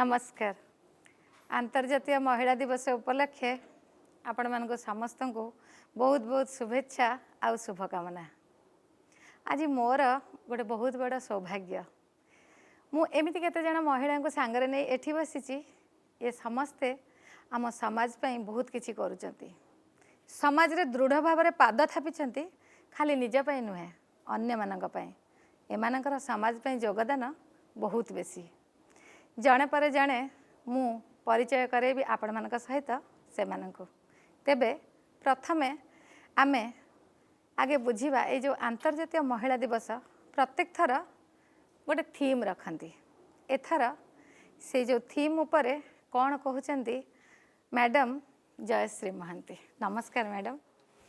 नमस्कार। अंतर्जातीय महिला दिवस उपलक्षे आपण मानक समस्त को बहुत बहुत शुभेच्छा आउ शुभकामना। आज मोर गोटे बहुत बड़ सौभाग्य मुझे केते जन महिला को सांगरे नहीं एठी बसीची ये समस्ते आम समाज पई बहुत किछि करूचंती। समाज रे दृढ़ भाव में पाद थापिचंती खाली निज पई नुहे अन्य मानक पई एमानकर समाज पई योगदान बहुत बेसी। जणे पर जणे मु परिचय करेबी आपण मानक सहित से मानकु। तेबे प्रथमे आमे आगे बुझीबा ए जो अंतर्जातीय महिला दिवस प्रत्येक थर गोटे थीम रखती। एथर से जो थीम उपरे कौन कहते मैडम जयश्री महांती। नमस्कार मैडम।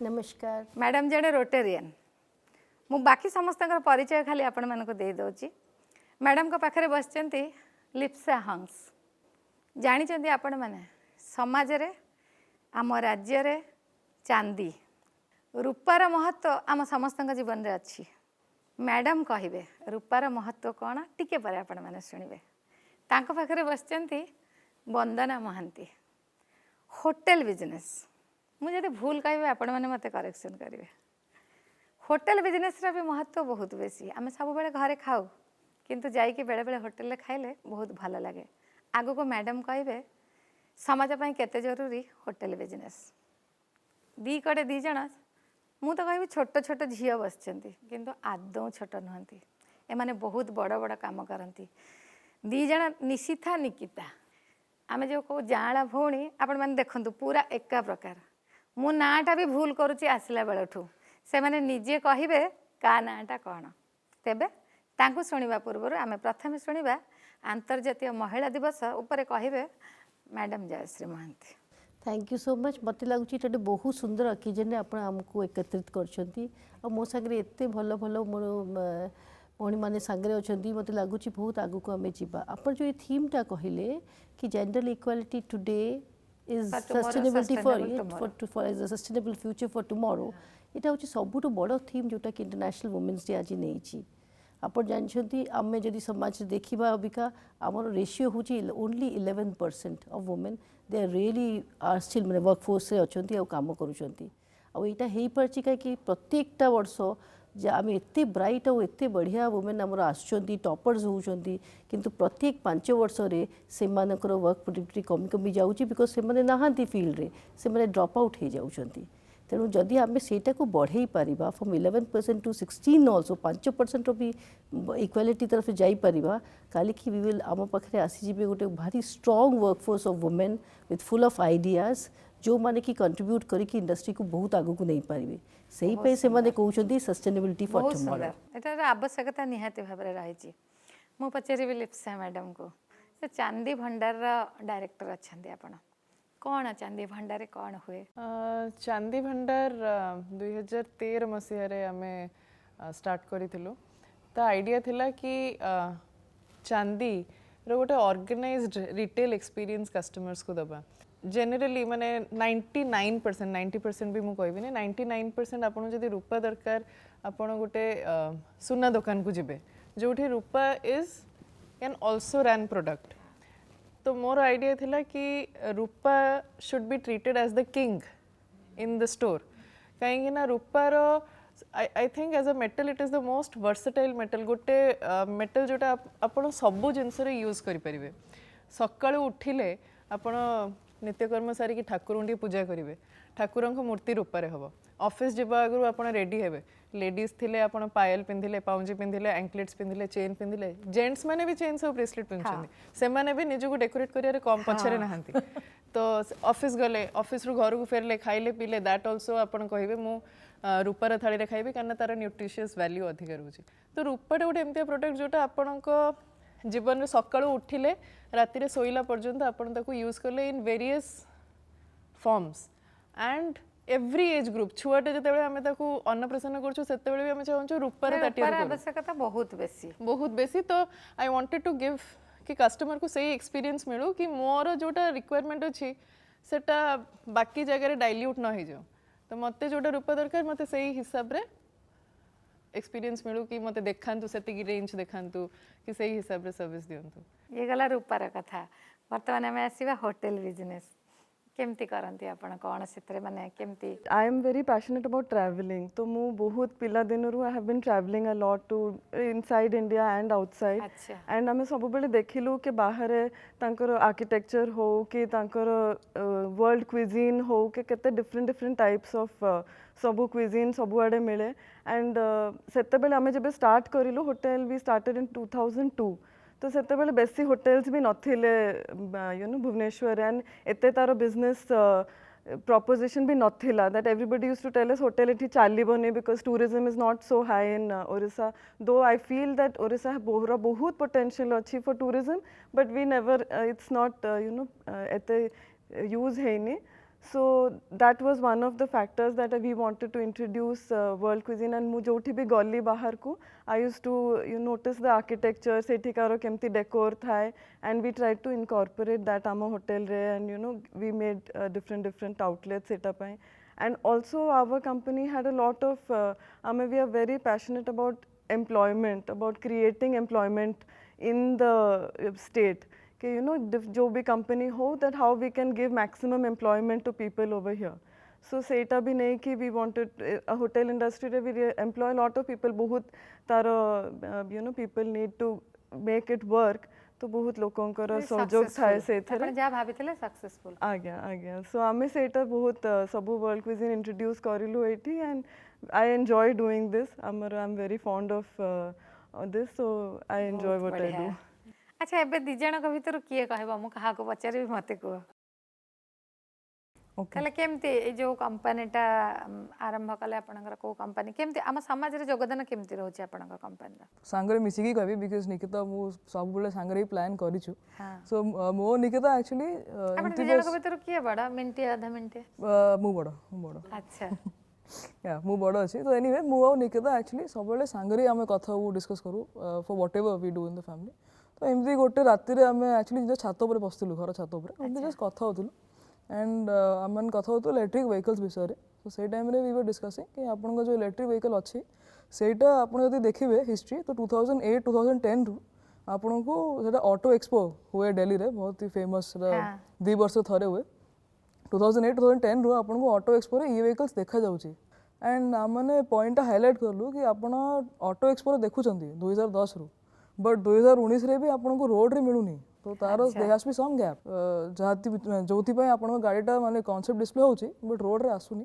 नमस्कार मैडम जड़े रोटेरियन मु बाकी समस्त परिचय खाली आपण मानक दे दउची। मैडम को पाखरे बसचंती लिप्सा हंस। जानिचंती आपण माने समाज रे आम राज्य रे चांदी रूपार महत्व आम समस्त जीवन रे अच्छी। मैडम कहिबे रूपार महत्व कौन टिके पर आपण माने सुनिबे। तांको पाखरे बसचंती वंदना महांती। होटेल बिजनेस मुझे भूल कहे आपण मैंने मत करेक्शन करेंगे। होटेल बिजनेस भी महत्व बहुत बेसी। आम सब बेले घरे खाऊ किंतु जाइके बेले बेले होटेल रे खाइले बहुत भल लगे। आगो को मैडम कहे समाज पई केते जरूरी होटेल बिजनेस। दी कड़े दी जण मु तो कहि छोट छोट झियो बसचंती किंतु आदौ छोट नुहंती। एमाने बहुत बड़ बड़ काम करती। दी जण निशिथा निकिता आम जो कौ जाँला भौणी आपण मैंने देखंतु पूरा एका प्रकार। मु नाटा भी भूल करुच्ची आसला बेलठू से माने निजे कहिबे का नाटा कौन। तेबे तांकु सुनिबा पूर्व आम प्रथम सुनिबा अंतर्जातीय महिला दिवस उपरे कहिबे madam Jayashree Mohanty. Thank you so much. मत लगुच बहुत सुंदर अकेजन आपण आमको एकत्रित करछंती और मो संगे एते भलो भलो मोर भौणी मैंने सांगे अच्छा मत लगुच बहुत आगु को आम जा। आप जो ये थीमटा कहले कि gender equality today is sustainability for sustainable future for tomorrow यहाँ हूँ सबुठ बड़ थीम जोटा कि इंटरनेशनल वुमेन्स डे आज नहीं। आप जानते आम जदि समाज देखा अबिका आमर रेशियो हूँ only 11% of women they are really are still मैंने वर्क फोर्स रे अच्छा काम करूँ पार्टी कहीं प्रत्येकटा वर्ष आम एत ब्राइट और एत बढ़िया वुमेन आमर आसुँच टॉपर्स होती किंतु प्रत्येक 5 वर्ष से वर्क प्रोडक्टिविटी कमी कमी जाऊँगी बिकॉज से नहांती फील्ड रे से ड्रॉप आउट हो जाऊँगी। तेणु जदि आम सेटा को बढ़े पारिबा फ्रॉम 11% टू 16 ऑल्सो 5% भी इक्वालिटी तरफ जापर काली कि वी विल आम पाखे आसीजे गोटे भारी strong workforce of women with full of ideas जो माने कि कंट्रीब्यूट करके इंडस्ट्री को बहुत आगु को नहीं पारिबे। सही पे से माने कहउछंती सस्टेनेबिलिटी फॉर टुमोरो। एटार आवश्यकता निहाती भाबरे रहिछि। मु पचेरिबि लिप्सा मैडम को से चांदी भंडार डायरेक्टर अछंती आपण कौन चांदी भंडार कौन हुए? चांदी भंडार 2013 मसीह आमे स्टार्ट करिथिलु। ता आइडिया थिला कि चांदी रो गोटे ऑर्गेनाइज्ड रिटेल एक्सपीरियंस कस्टमर्स को दबा। जेनरली माने 99% 90% भी मु कहबी ने 99% आपन जदि रूपा दरकार आपन गोटे सुना दुकान को जिबे जोठी रूपा is can also run product. तो मोर आइडिया थिला कि रूपा should be treated as the king in the store कहीं ना रूपार I think as a metal it is the most versatile metal. गोटे मेटल जोटा आपन सबु जिनस रे यूज करि परिबे। सकाळु उठिले आपन नित्यकर्म सारी ठाकुर पूजा करेंगे ठाकुर मूर्ति रूपारे हम। ऑफिस जावा आगु आप रेडी हेबे लेडीज थिले आप पायल पिंधिले पाउंजी पिंधिले एंकलेट्स पिंधिले चेन पिंधिले जेंट्स मैंने भी चेन सब ब्रेसलेट पिंधुछन्ती से माने भी निजको डेकोरेट करियारे कम पछरे नहांती। तो ऑफिस गले ऑफिस रु घर को फेरले खाइले पीले दैट आल्सो आपन कहिबे मु रूपार थाली रे खाइबे कारण तार न्यूट्रिशियस वैल्यू अधिक रहउची। तो रूपाटा गोटे एमतिया प्रोडक्ट जोटा आपनको जीवन में सकाळु उठिले राति रे सोइला पर्यंत आपन ताको यूज करले in various forms and every age group छुआटे जते आम अन्नप्राशन करते भी आम चाहूँ रूपार आवश्यकता बहुत बेसी। तो आई वांटेड टू गिव कि कस्टमर को सही एक्सपीरियंस मिलू कि मोर जोटा रिक्वायरमेंट अच्छी सेटा बाकी जगह डाइल्यूट न हो जाओ। तो मत जोटा रूपा दरकार मत सही हिसाब रे एक्सपीरियंस मिलू कि मत देखा से रेंज देखा कि सही हिसाब रे सर्विस दिंतु। ये गला रूपार कथा वर्तमान आम आसवा होटेल बिजनेस केमती करती आप कौन से माने केमती I am very passionate about travelling तो मु बहुत पिला दिनरू I have been travelling a lot to inside India and outside अच्छा एंड आम सब बेले देखिलु कि बाहर तांकर आर्किटेक्चर हो कि तांकर वर्ल्ड क्विजीन हो कि केते डिफरेंट डिफरेंट टाइप्स ऑफ सबू क्विजीन सबू आड़े मिले एंड सेते बेले आमे जब स्टार्ट करिलु होटल वी स्टार्टेड इन 2002 तो से बेसी होटेल्स भी नथिले यू नो भुवनेश्वर एंड एते तार बिजनेस proposition भी नथिला that everybody used to tell us hotel इठी चलिबनी because tourism is not so high in Odisha though I feel that Odisha बहुत potential अच्छी for tourism but we never it's not you know एते use हैनी so that was one of the factors that we wanted to introduce world cuisine and मु जोठी भी गली बाहर को I used to you notice the architecture सेठिकार केमती decor थाए and we tried to incorporate that आम hotel रे and you know we made different outlets setup and also our company had a lot of we are very passionate about employment about creating employment in the state कि you know जो भी company हो that how we can give maximum employment to people over here so सेटा भी नहीं कि we wanted a hotel industry रे we employ a lot of people बहुत तार you know people need to make it work तो बहुत लोगों का सहयोग थाए से आपण जा भाबिथिले सक्सेसफुल आज्ञा सो आमे सेटा बहुत सबु वर्ल्ड क्विजीन इंट्रोड्यूस करिलु एठी and I enjoy doing this I am very fond of this so I enjoy what I do अच्छा एबे दी जण को भीतर किए कहबा मु कहा को पचारि मते को ओके केमती ए जो कंपनीटा आरंभ कले आपनकर को कंपनी केमती आम समाज रे योगदान केमती रहउची आपनकर कंपनी रा सांगरे मिसिकी कहबी बिकॉज़ निकिता मु सब बेले सांगरे प्लान करिछु सो मो निकिता एक्चुअली आपन दी जण को भीतर किए बडा मिनिट आधा मिनिट मु बडो अच्छा या मु बडो अछि तो एनीवे मु और निकिता एक्चुअली सब बेले सांगरे आमे कथा वो डिस्कस करू for whatever we do in the family तो एमती गोटे राति रे आमे एक्चुअली जो छात ऊपर बसथिलु घर छात ऊपर एमती जस्ट कथा होतलु एंड आमन कथा होतो इलेक्ट्रिक व्हीकल्स विषय रे तो से टाइम रे वी वर डिस्कसिंग कि आपन जो इलेक्ट्रिक व्हीकल अछि सेटा आपन यदि देखिबे हिस्ट्री तो 2008 2010 रु आपन को सेटा ऑटो एक्सपो हुए दिल्ली रे बहुत ही फेमस दी वर्ष थरे हुए 2008 2010 रु आपन को ऑटो एक्सपो रे ई व्हीकल्स देखा जाउची एंड आमने पॉइंट हाइलाइट करलु कि आपन ऑटो एक्सपो रे देखुचंती 2010 रु बट 2019 रे भी आपन को रोड रे मिलुनी तो तार there has be some gap जाति जोथि पय आपन गाड़ीटा माने कांसेप्ट डिस्प्ले होची बट रोड रे आसुनी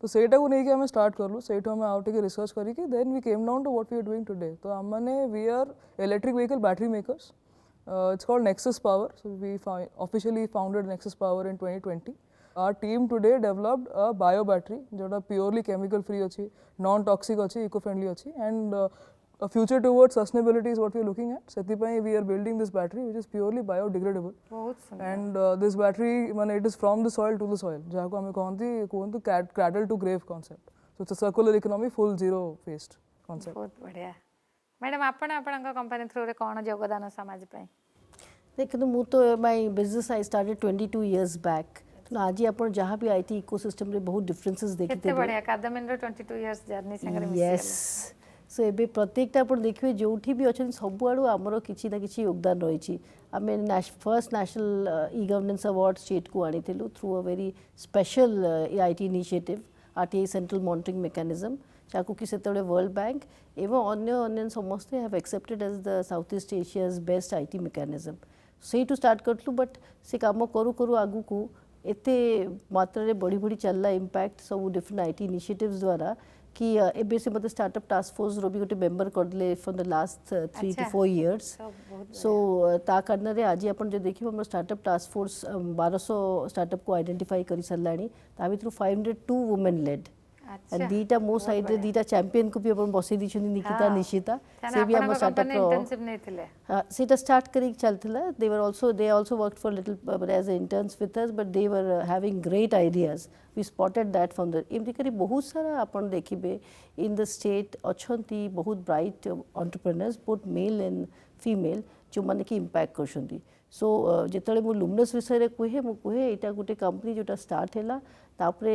तो सेटा को नै कि हम स्टार्ट करलु सेटा हम आउट के रिसर्च करी कि then we came down to what we are doing today तो हम माने we are electric vehicle battery makers it's called Nexus power so we officially founded Nexus power in 2020 our team today developed a bio battery जोटा purely chemical free अच्छी non toxic अच्छी eco friendly अच्छी and a future towards sustainability is what we are looking at sethipai we are building this battery which is purely biodegradable बहुत सुंदर and this battery man it is from the soil to the soil jaha ko hame कहंती cradle to grave concept so it's a circular economy full zero waste concept बहुत बढ़िया madam आपण आपनका company through रे कोन योगदान समाज पय देखो मु तो my business I started 22 years back आज आपण जहाँ भी आईटी इकोसिस्टम रे बहुत डिफरेंसेस देखते केते बढ़िया कादमिन रो 22 इयर्स जर्नी संगे मिस यस सो एबे प्रत्येकटा आपण देखिबे जोठी भी अछन सब आडू हमरो किछि ना किछि योगदान रहिछि आमे first national e governance award state को आनिथिलु through a very special IT initiative RTI central monitoring mechanism जाको कि सेतबे वर्ल्ड बैंक एवं अन्य समस्त have accepted as the south east Asia's best IT mechanism से टू स्टार्ट करथलु बट से काम करू करू आगु को एते मात्रा रे बड़ी बड़ी चलला इंपैक्ट सब डिफरेंट आईटी इनिशिएटिव्स द्वारा कि एबे से मते स्टार्टअप टास्क फोर्स रो भी गोटे मेंबर करले for the last 3 to 4 years so ता करना रे आज अपन जो देखिबो हम स्टार्टअप टास्क फोर्स 1200 स्टार्टअप को आइडेंटिफाई करि सरलाणी ता भितरु 502 वुमेन लेड एंड दीटा मो साइड रे दीटा चैंपियन को भी अपन बसै दिछनी निकिता निशिता से भी हम स्टार्टअप इंटर्नशिप नै थिले सेटा स्टार्ट करी चलथिला they also worked for little as interns with us but they were having great ideas we spotted that from the एमती करी बहुत सारा अपन देखिबे इन द स्टेट अछंती बहुत bright entrepreneurs both male and female जो माने कि इंपैक्ट करछंती सो जेतले मु लुमिनस विषय रे कुहे एटा गोटे कंपनी जोटा स्टार्ट हैला तापरे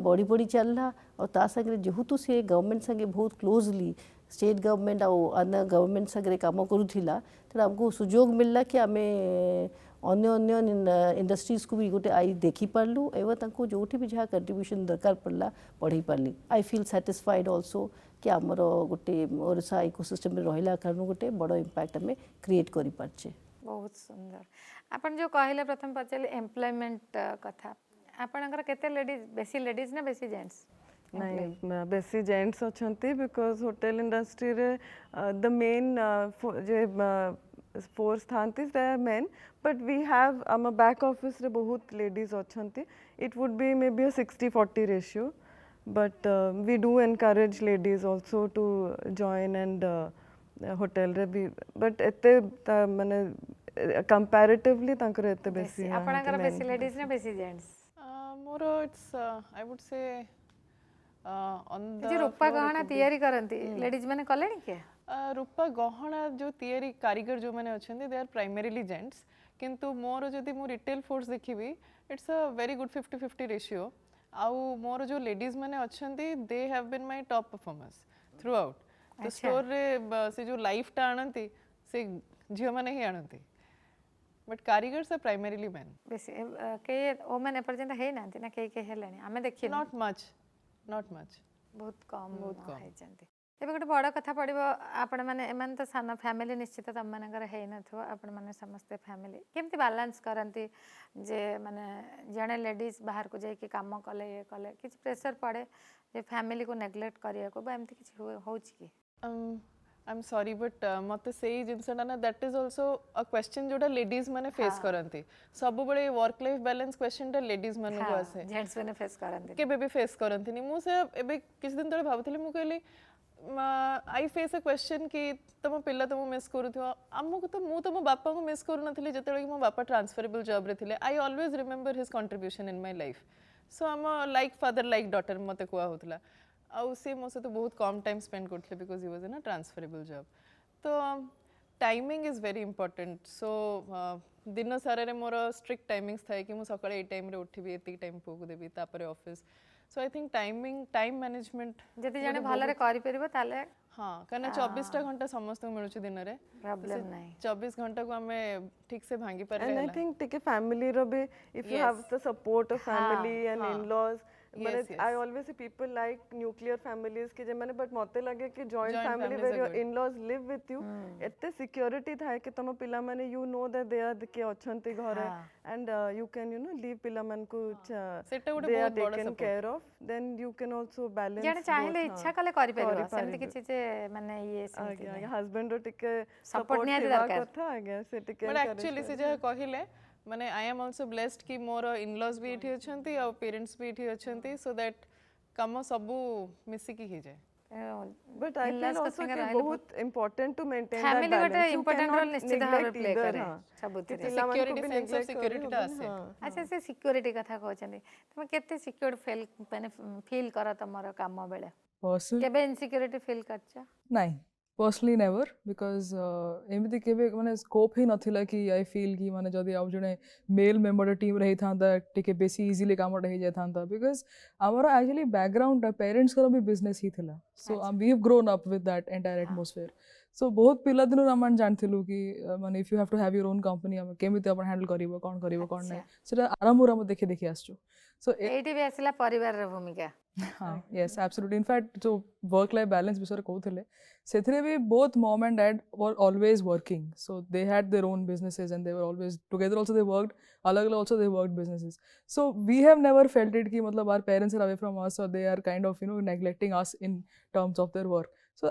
बड़ी बड़ी चलला और ता संगे जेहुतु से गवर्नमेंट संगे बहुत क्लोजली स्टेट गवर्नमेंट आना गवर्नमेंट सागरे काम करूला तेना हमको सुजोग मिलला कि आमे अन्य अन्य इंडस्ट्रीज को भी गोटे आई देखी पार्लु एवं तांको जोठी भी जहाँ कंट्रीब्यूशन दरकार पड़ला पढ़ी Parly I feel satisfied also कि आमर गोटे ओडिशा इकोसिस्टम में रहिला कारण गोटे बड़ इम्पैक्ट आम क्रिएट करि पारछे। बहुत सुंदर आपन जो कहले प्रथम पचारे एम्प्लॉयमेंट कथा आपनकर केते लेडीज बेसी लेडीज ना बेसी जेंट्स नहीं बेसी जेंट्स अछंती बिकॉज होटल इंडस्ट्री रे द मेन जे फोर्स थांती they are men but we have um back office रे बहुत लेडीज अछंती it would be may be a 60-40 ratio but we do encourage ladies also to join and hotel re bhi but ete mane comparatively tankar ete besi apanakar besi ladies na besi gents moro it's I would say on the रूपा गहना तैयारी करंती ladies माने कलेनी के रूपा गहना जो तैयारी कारीगर जो माने अछंती दे आर प्राइमरीली जेंट्स किंतु मोर जदि मु रिटेल फोर्स देखिबी it's a very good 50-50 ratio आउ मोर जो लेडीज माने अछंती they have been my top performers throughout तो स्टोर रे से जो लाइफ टा आनंती से झियो माने ही आनंती बट कारीगर्स आर प्राइमरीली मेन बेसी के वुमेन एपर्जेंट है नांती ना के हेलेनी हमें देखि नॉट मच बहुत कम है जंती एबे गोटे बड़ कथा पड़िबो आपण माने एमान तो सान फैमिली निश्चित तम मानकर है नथो आपण माने समस्त फैमिली केमती बैलेंस करंती जे माने जणे लेडीज बाहर को जाय के काम कले ये कले किछ प्रेशर पड़े जे फैमिली को नेग्लेक्ट करिया को बा एमती किछ होउची की आई एम सॉरी बट मते सेही जिंसटा ना that is also a question जोटा लेडीज माने फेस करंती सब बळे वर्क लाइफ बैलेंस क्वेश्चन टा लेडीज माने को आसे जेंट्स माने फेस करंती के बेबी फेस करंती नि मु से एबे किछ दिन तळे भाबथले मु कहली आई फेस अ क्वेश्चन कि तुम पिला तुम मिस करूथो आमको तो मु तुम बापा को मिस करू नथली जतेले मो बापा ट्रांसफरेबल जॉब रे थिले I always remember his contribution in my life so I am like father like daughter मते कुआ होतला आउ से मो से तो बहुत कम टाइम स्पेंड करथले because he was in a transferable job तो timing is very important so दिन सारा रे मोर स्ट्रिक्ट टाइमिंग्स थाए कि मु सकाळे ए टाइम रे उठिबी एती टाइम पोक देबी तापरे office so I think time management जति जाने भले रे करि परिबो ताले हाँ कहना 24 घंटा समस्त मिलुची दिन रे प्रॉब्लम नहीं 24 घंटा को हमें ठीक से भांगी पर and I think take a family ro be if you have the support of family and in-laws but I always see people like nuclear families ke je mane but mote lage ki joint family where your in-laws live with you ette security thae ki tama pila mane you know that they are ke achanti ghare and you can leave pila man ko they are taken care of then you can also balance जने चाहिले इच्छा कले करि परिबो सेमति किछि जे माने ये आगे husband रो टिके सपोर्ट नहीं दरकार कथा आगे से टिके बट एक्चुअली से जे कहिले माने आई एम आल्सो ब्लेस्ड कि मोर इन-लॉज भी एठी अछंती और पेरेंट्स भी एठी अछंती सो दैट काम सबु मिसी की ही जाय बट आई फील आल्सो कि बहुत important to maintain that family गोटे इंपोर्टेंट रोल निश्चित भाव प्ले करे सबुति सिक्योरिटी सेंस ऑफ सिक्योरिटी ता आसे अच्छा से सिक्योरिटी कथा कहछनी तुम केते सिक्योर्ड फील माने फील कर तमरो काम बेले केबे इनसिक्योरिटी फील करछ नहीं पर्सनली नेवर बिकॉज एमती केबे माने स्कोप ही नथिला कि आई फील कि माने जदि आप जने मेल मेंबर टीम रही था टिके बेसी इजीली काम रही जाय था बिकॉज हमारा एक्चुअली बैकग्राउंड पेरेंट्स का भी बिजनेस ही थिला so we have grown up with that entire atmosphere so बहुत पिला दिन आम जानथिलु कि माने if you have to have your own company हम केमिति अपन हैंडल करिवो कोन नै सेटा आराम हम देखि देखि आसछु सो एटी भी आसला परिवार रे भूमिका हाँ यस एब्सोल्युटली इनफैक्ट जो वर्क लाइफ बैलेंस विषय कहते से भी both mom and dad were always working so they had their own businesses and they were always together also they worked अलग अलग also they worked businesses so we have never felt it कि मतलब our parents are away from us और they are kind of neglecting us in terms of their work so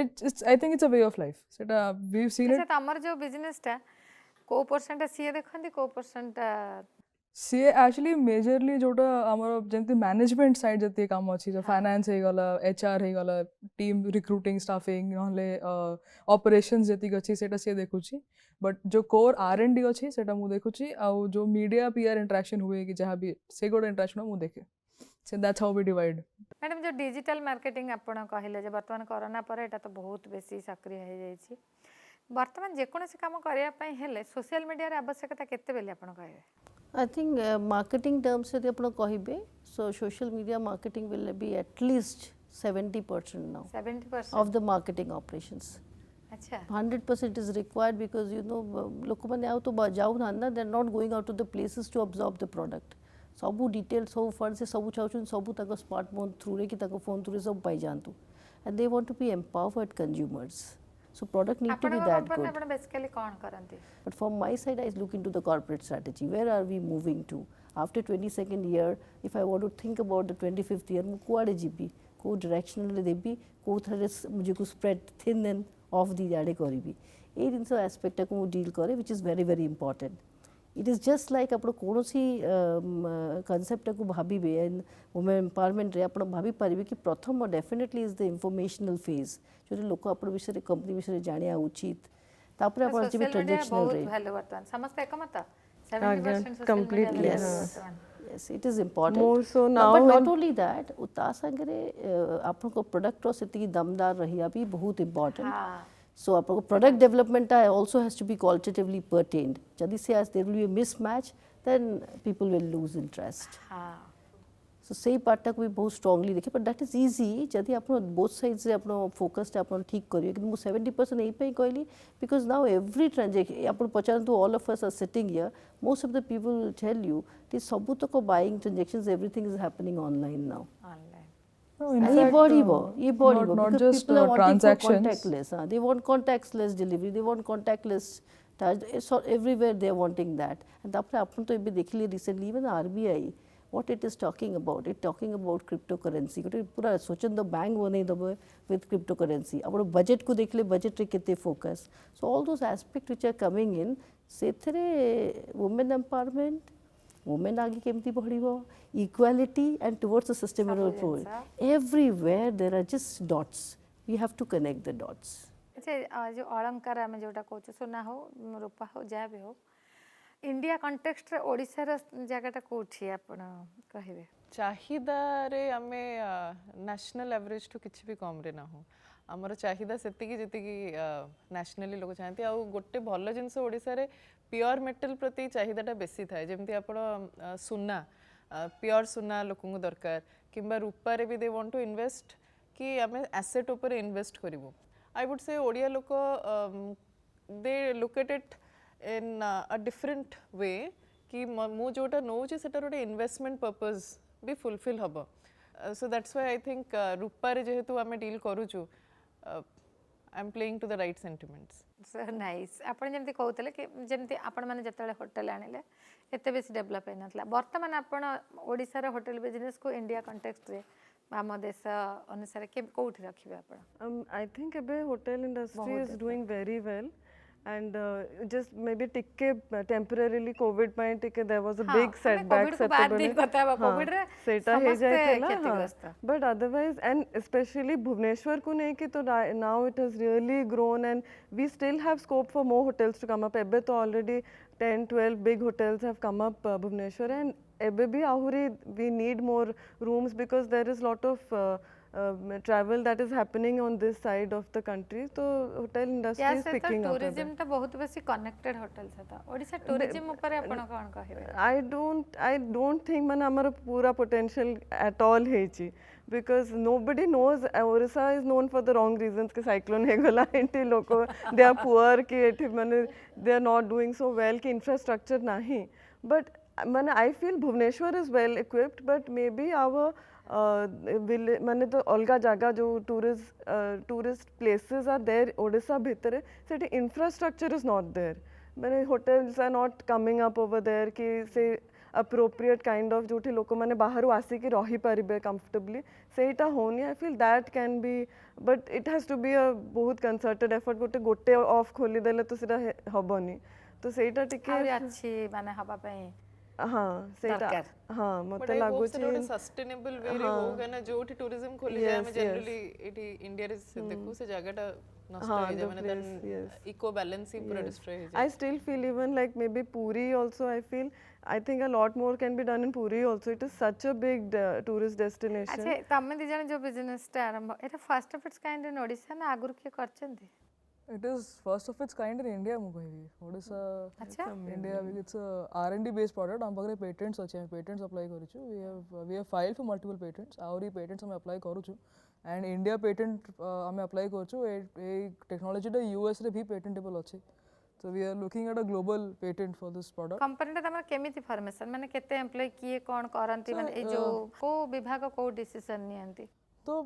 it's I think it's a way of life सेटा we've seen it अच्छा तमर जो business टा को percent CA देखंती को percent CA actually majorly जोटा आमर जंती मैनेजमेंट साइड जति काम अछि जो फाइनेंस हे गला एचआर हे गला टीम रिक्रूटिंग स्टाफिंग नहले ऑपरेशंस जति गछि सेटा से देखुछि बट जो कोर आरएनडी अछि सेटा मु देखुछि आ जो मीडिया पीआर इंटरेक्शन हुए कि जहां भी से गोड इंटरेक्शन मु देखे so that's how we divide madam जो डिजिटल मार्केटिंग आपण कहले जे वर्तमान कोरोना पर एटा तो बहुत बेसी सक्रिय हो जाइछि वर्तमान जे कोनोसी काम करिया पई हेले सोशल मीडिया रे आवश्यकता केते बेले आपण कहबे I think marketing terms यदि आप कहे so social media marketing will be at least 70% now 70%? of the marketing operations. अच्छा 100% is required because लोक मैंने आउ तो जाऊ ना they are not going out to the places to absorb the product. सबू डिटेल सब फंड से सबू चाहूँ सबू तक स्मार्टफोन थ्रू रे कि तक फोन थ्रू रे सब पाई जानतु and they want to be empowered consumers. So product need to be that good. आपण बेसिकली कौन करंती? But from my side, I look into the corporate strategy. Where are we moving to? After 22nd year, if I want to think about the 25th year, ମୁଁ କୁଆଡ଼େ ଯିବି କୋଉ ଡାଇରେକ୍ସନରେ ଦେବି କୋଉଥିରେ मुझे को spread thin and off the ଆଡ଼େ କରିବି ଏଇ ଜିନିଷ ଆସ୍ପେକ୍ଟଟାକୁ ମୁଁ ଡିଲ୍ କରେ which is very very important. It is just like ଆପଣ କୌଣସି କନସେପ୍ଟଟାକୁ ଭାବିବେ women empowerment ରେ ଆପଣ ଭାବି ପାରିବେ କି ପ୍ରଥମ definitely is the informational phase ଯୋଉଠି ଲୋକ ଆପଣ ବିଷୟରେ कंपनी ବିଷୟରେ ଜାଣିବା ଉଚିତ ତାପରେ ଆପଣ ଯିବେ ट्रांजैक्शनल रे बहुत भ्यालु वर्तमान समस्त एकमत 70% completely, yes. Yes, it is important. More so No, now but not when- only that, ता संगरे आपको प्रोडक्ट रो सेतिकी दमदार रहिया भी बहुत important. हाँ So आपको product development also has to be qualitatively pertained. जदि से as there will be a mismatch, then people will lose interest. हाँ So सेही पार्ट को भी बहुत strongly देखे, but that is easy. जदि आपनो both sides रे आपनो focused आपनो ठीक करियो, कि मु 70% एही पे कहली because now every transaction आपनो पचारंतु all of us are sitting here, most of the people will tell you that सबु तक buying transactions everything is happening online now. Online No, in ये fact, बढ़िबो not because just people are wanting for transactions. contactless. They want contactless delivery, they want contactless charge. So everywhere they are wanting that. And तापर आपन तो एबे देखली recently even RBI what it is talking about, it talking about cryptocurrency. गोटे पूरा सोचन the bank बनै दबो with cryptocurrency. अपन बजट को देखले बजट रे केते focus. So all those aspects which are coming in सेथरे women empowerment, women आगे केमती बढ़िबो, equality and towards a sustainable सब growth. जिनसा। Everywhere there are just dots. We have to connect the dots. अच्छा जो अलंकार आम जोटा कहूँ सुना हो रूपा हो जहाँ भी हो इंडिया कंटेक्स्ट रे ओडिशा रो जगहटा कोठी आपण कहिबे ଚାହିଦାରେ ଆମେ ନ୍ୟାସନାଲ୍ ଆଭରେଜ୍ ଟୁ କିଛି ବି କମ୍ରେ ନାହୁଁ ଆମର ଚାହିଦା ସେତିକି ଯେତିକି ନ୍ୟାସନାଲି ଲୋକ ଚାହାନ୍ତି ଆଉ ଗୋଟେ ଭଲ ଜିନିଷ ଓଡ଼ିଶାରେ ପିଓର ମେଟାଲ ପ୍ରତି ଚାହିଦାଟା ବେଶୀ ଥାଏ ଯେମିତି ଆପଣ ସୁନା ପିଓର ସୁନା ଲୋକଙ୍କୁ ଦରକାର କିମ୍ବା ରୂପାରେ ବି ଦେ ୱାଣ୍ଟ ଟୁ ଇନଭେଷ୍ଟ କି ଆମେ ଆସେଟ୍ ଉପରେ ଇନଭେଷ୍ଟ କରିବୁ ଆଇ ವುଡ୍ ସେ ଓଡ଼ିଆ ଲୋକ they look at it in a different way कि मु जोटा नौचे सेटार गोटे इन्वेस्टमेंट पर्पस भी फुलफिल हम so that's why I think रूपारे जेहेतु आम डील करूचु I am playing to the right sentiments so nice आपण जेमती कहउतले कि जेमती आपण माने जतले होटल आनिले एते बेसी डेवलप है नथला वर्तमान आपण ओडिसा रे होटल बिजनेस को इंडिया कॉन्टेक्स्ट रे आम देश अनुसार के कोठी रखिबे आपण I think ebe hotel industry is doing very well and just maybe tikke temporarily covid ପାଇଁ ଟିକେ there was a big setback सेतबेले कोविड रे सेटा हे जायଥିଲା क्षतिग्रस्त but otherwise and especially Bhubaneswar को नहीं कि तो now it has really grown and we still have scope for more hotels to come up ebe तो already 10-12 big hotels have come up Bhubaneswar and ebe bhi ahuri we need more rooms because there is lot of travel that is happening on this side of the country so hotel industry is picking up tourism ता बहुत बेसी connected hotel था Odisha tourism ऊपर आपण कोन कहिबे I don't think man amar pura potential at all heichi because nobody knows Orissa is known for the wrong reasons ki cyclone hegala enti loko they are poor ki ethi mane they are not doing so well ki infrastructure nahi but man I feel Bhubaneswar is well equipped but maybe our माने तो अलगा जगह जो tourist places are there Odisha भितर सेठी infrastructure is not there माने hotels are not coming up over there कि से अप्रोप्रिएट काइंड ऑफ जोठी लोक माने बाहर आसी कि रही परिबे कंफर्टेबली सेटा होनी I feel that can be but it has to be a बहुत कंसर्टेड एफर्ट गोटे ऑफ खोली देले तो सेटा हबनी तो सेटा टिके अच्छी माने हबा पई हाँ सेटा हाँ मते लागो छी गोटे सस्टेनेबल वे रे होगा ना जोठी टूरिज्म खोली जाय हम जनरली एठी इंडिया रे से देखु से जगहटा नष्ट हो जाय माने देन इको बैलेंस ही पूरा डिस्ट्रॉय हो जाय I still feel even like maybe Puri also I feel I think a lot more can be done in Puri also it is such a big tourist destination अच्छा तमे दि जण जो business टा आरंभ एटा first of its kind in Odisha ना आगुर के करचंती It is first of its kind in India mu kahibi Odisha अच्छा India it's a R&D based product am pakre patents ache patents apply karichu we have filed for multiple patents auri patents हम apply करूछु and India patent आम apply करूँ टेक्नोलोजीटा US रे भी patentable अच्छे तो we are looking at a global patent for this product company तमर केमिति फॉर्मेशन माने केते एम्प्लॉय किए कोन करंती माने ए जो को विभाग को डिसीजन नियंती तो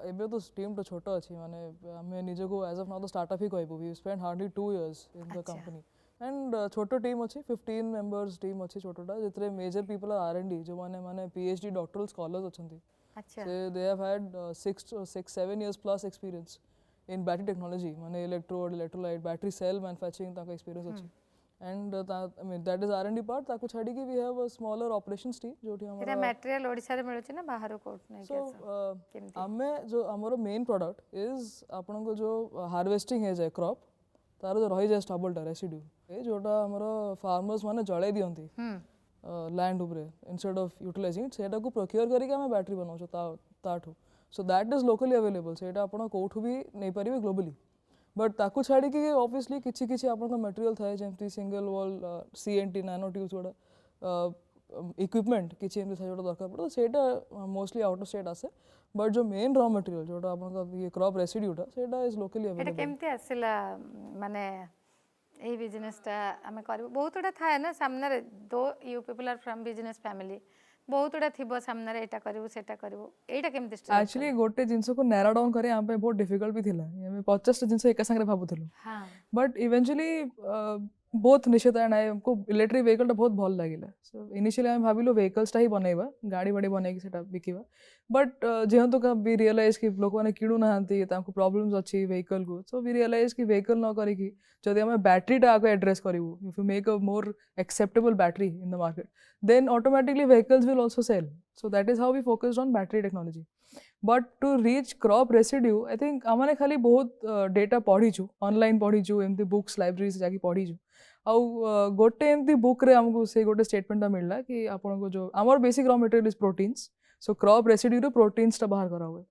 एबे तो टीम तो छोटा अच्छी माने हमें निजे को एज ऑफ नाउ तो स्टार्टअप ही कहबो we spend hardly 2 years in the company and छोटो टीम अच्छी 15 मेंबर्स टीम अच्छी छोटोटा जितरे मेजर पीपल आर R&D जो माने पीएचडी डॉक्टरल स्कॉलर्स अछंती अच्छा so they have had 6-7 years plus experience in battery technology माने electrode electrolyte battery cell manufacturing ताका experience अच्छी and I mean that is R&D part ताको छाड़ी की we have a smaller operations team जो ठी एटा material Odisha रे मिलुची ना बाहर कोट नै so आमे जो हमरो मेन प्रोडक्ट इज आपन को जो हार्वेस्टिंग है जाय क्रॉप तार जो रही जाय स्टबलटा रेसिड्यू ए जोटा हमरो फार्मर्स माने जळे दियंती लैंड उपरे इंस्टेड ऑफ यूटिलाइजिंग इट सेटा को प्रोक्योर करिके हमें बैटरी बनाउछो ताठू so that is locally available सेटा आपण कोठू भी नै परिबे ग्लोबली बट ताकू छाड़ी कि ऑब्वियसली किछि किछि आपण मटेरियल थाए जेमति single wall CNT nanotubes जोड़ा इक्विपमेंट किछि एमति जोड़ा दरकार पड़ो सेटा मोस्टली आउट ऑफ स्टेट आसे बट जो मेन रॉ मटेरियल जोड़ा आपण ये क्रॉप रेसिड्यूटा सेटा इज लोकली एटा अवेलेबल केमति आसिला माने ए बिजनेसटा आमे करबो बहुत उडा थाए ना सामने रे दो you people are from business family बहुत उडा थिबो सामने रे एटा करबो सेटा करबो एटा केमति स्टार्ट एक्चुअली गोटे जिंस को नैरो डाउन करे हम पे बहुत डिफिकल्ट भी थिला हमें 50 जिंस एक संगे भाबुथलु हां बट इवेंचुअली बोथ निश्चित एंड आई हमको इलेक्ट्रिक व्हीकल टा बहुत भल लागिला सो इनिशियली हम भाबिलो व्हीकल्स टा ही बनाइबा गाड़ी बाड़ी बनै कि सेटा बिकिबा बट जेहंतु का वी रियलाइज कि लोक माने किडू नाहंती तांको प्रॉब्लम्स अछि व्हीकल को सो वी रियलाइज कि व्हीकल न करी कि जदि हम बैटरी टा आको एड्रेस करिवु if you make a more acceptable battery in the market then automatically vehicles will also sell so that is how we focused on battery technology but to reach crop residue I think amane khali bahut data पढ़ीछु online पढ़ीछु एमती books library से जाके पढ़ीछु आउ गोटे एमती book रे हमको से गोटे स्टेटमेंट मिलला कि आपन को जो हमर basic raw material is proteins so crop residue रे प्रोटीन्स टा बाहर करा हुए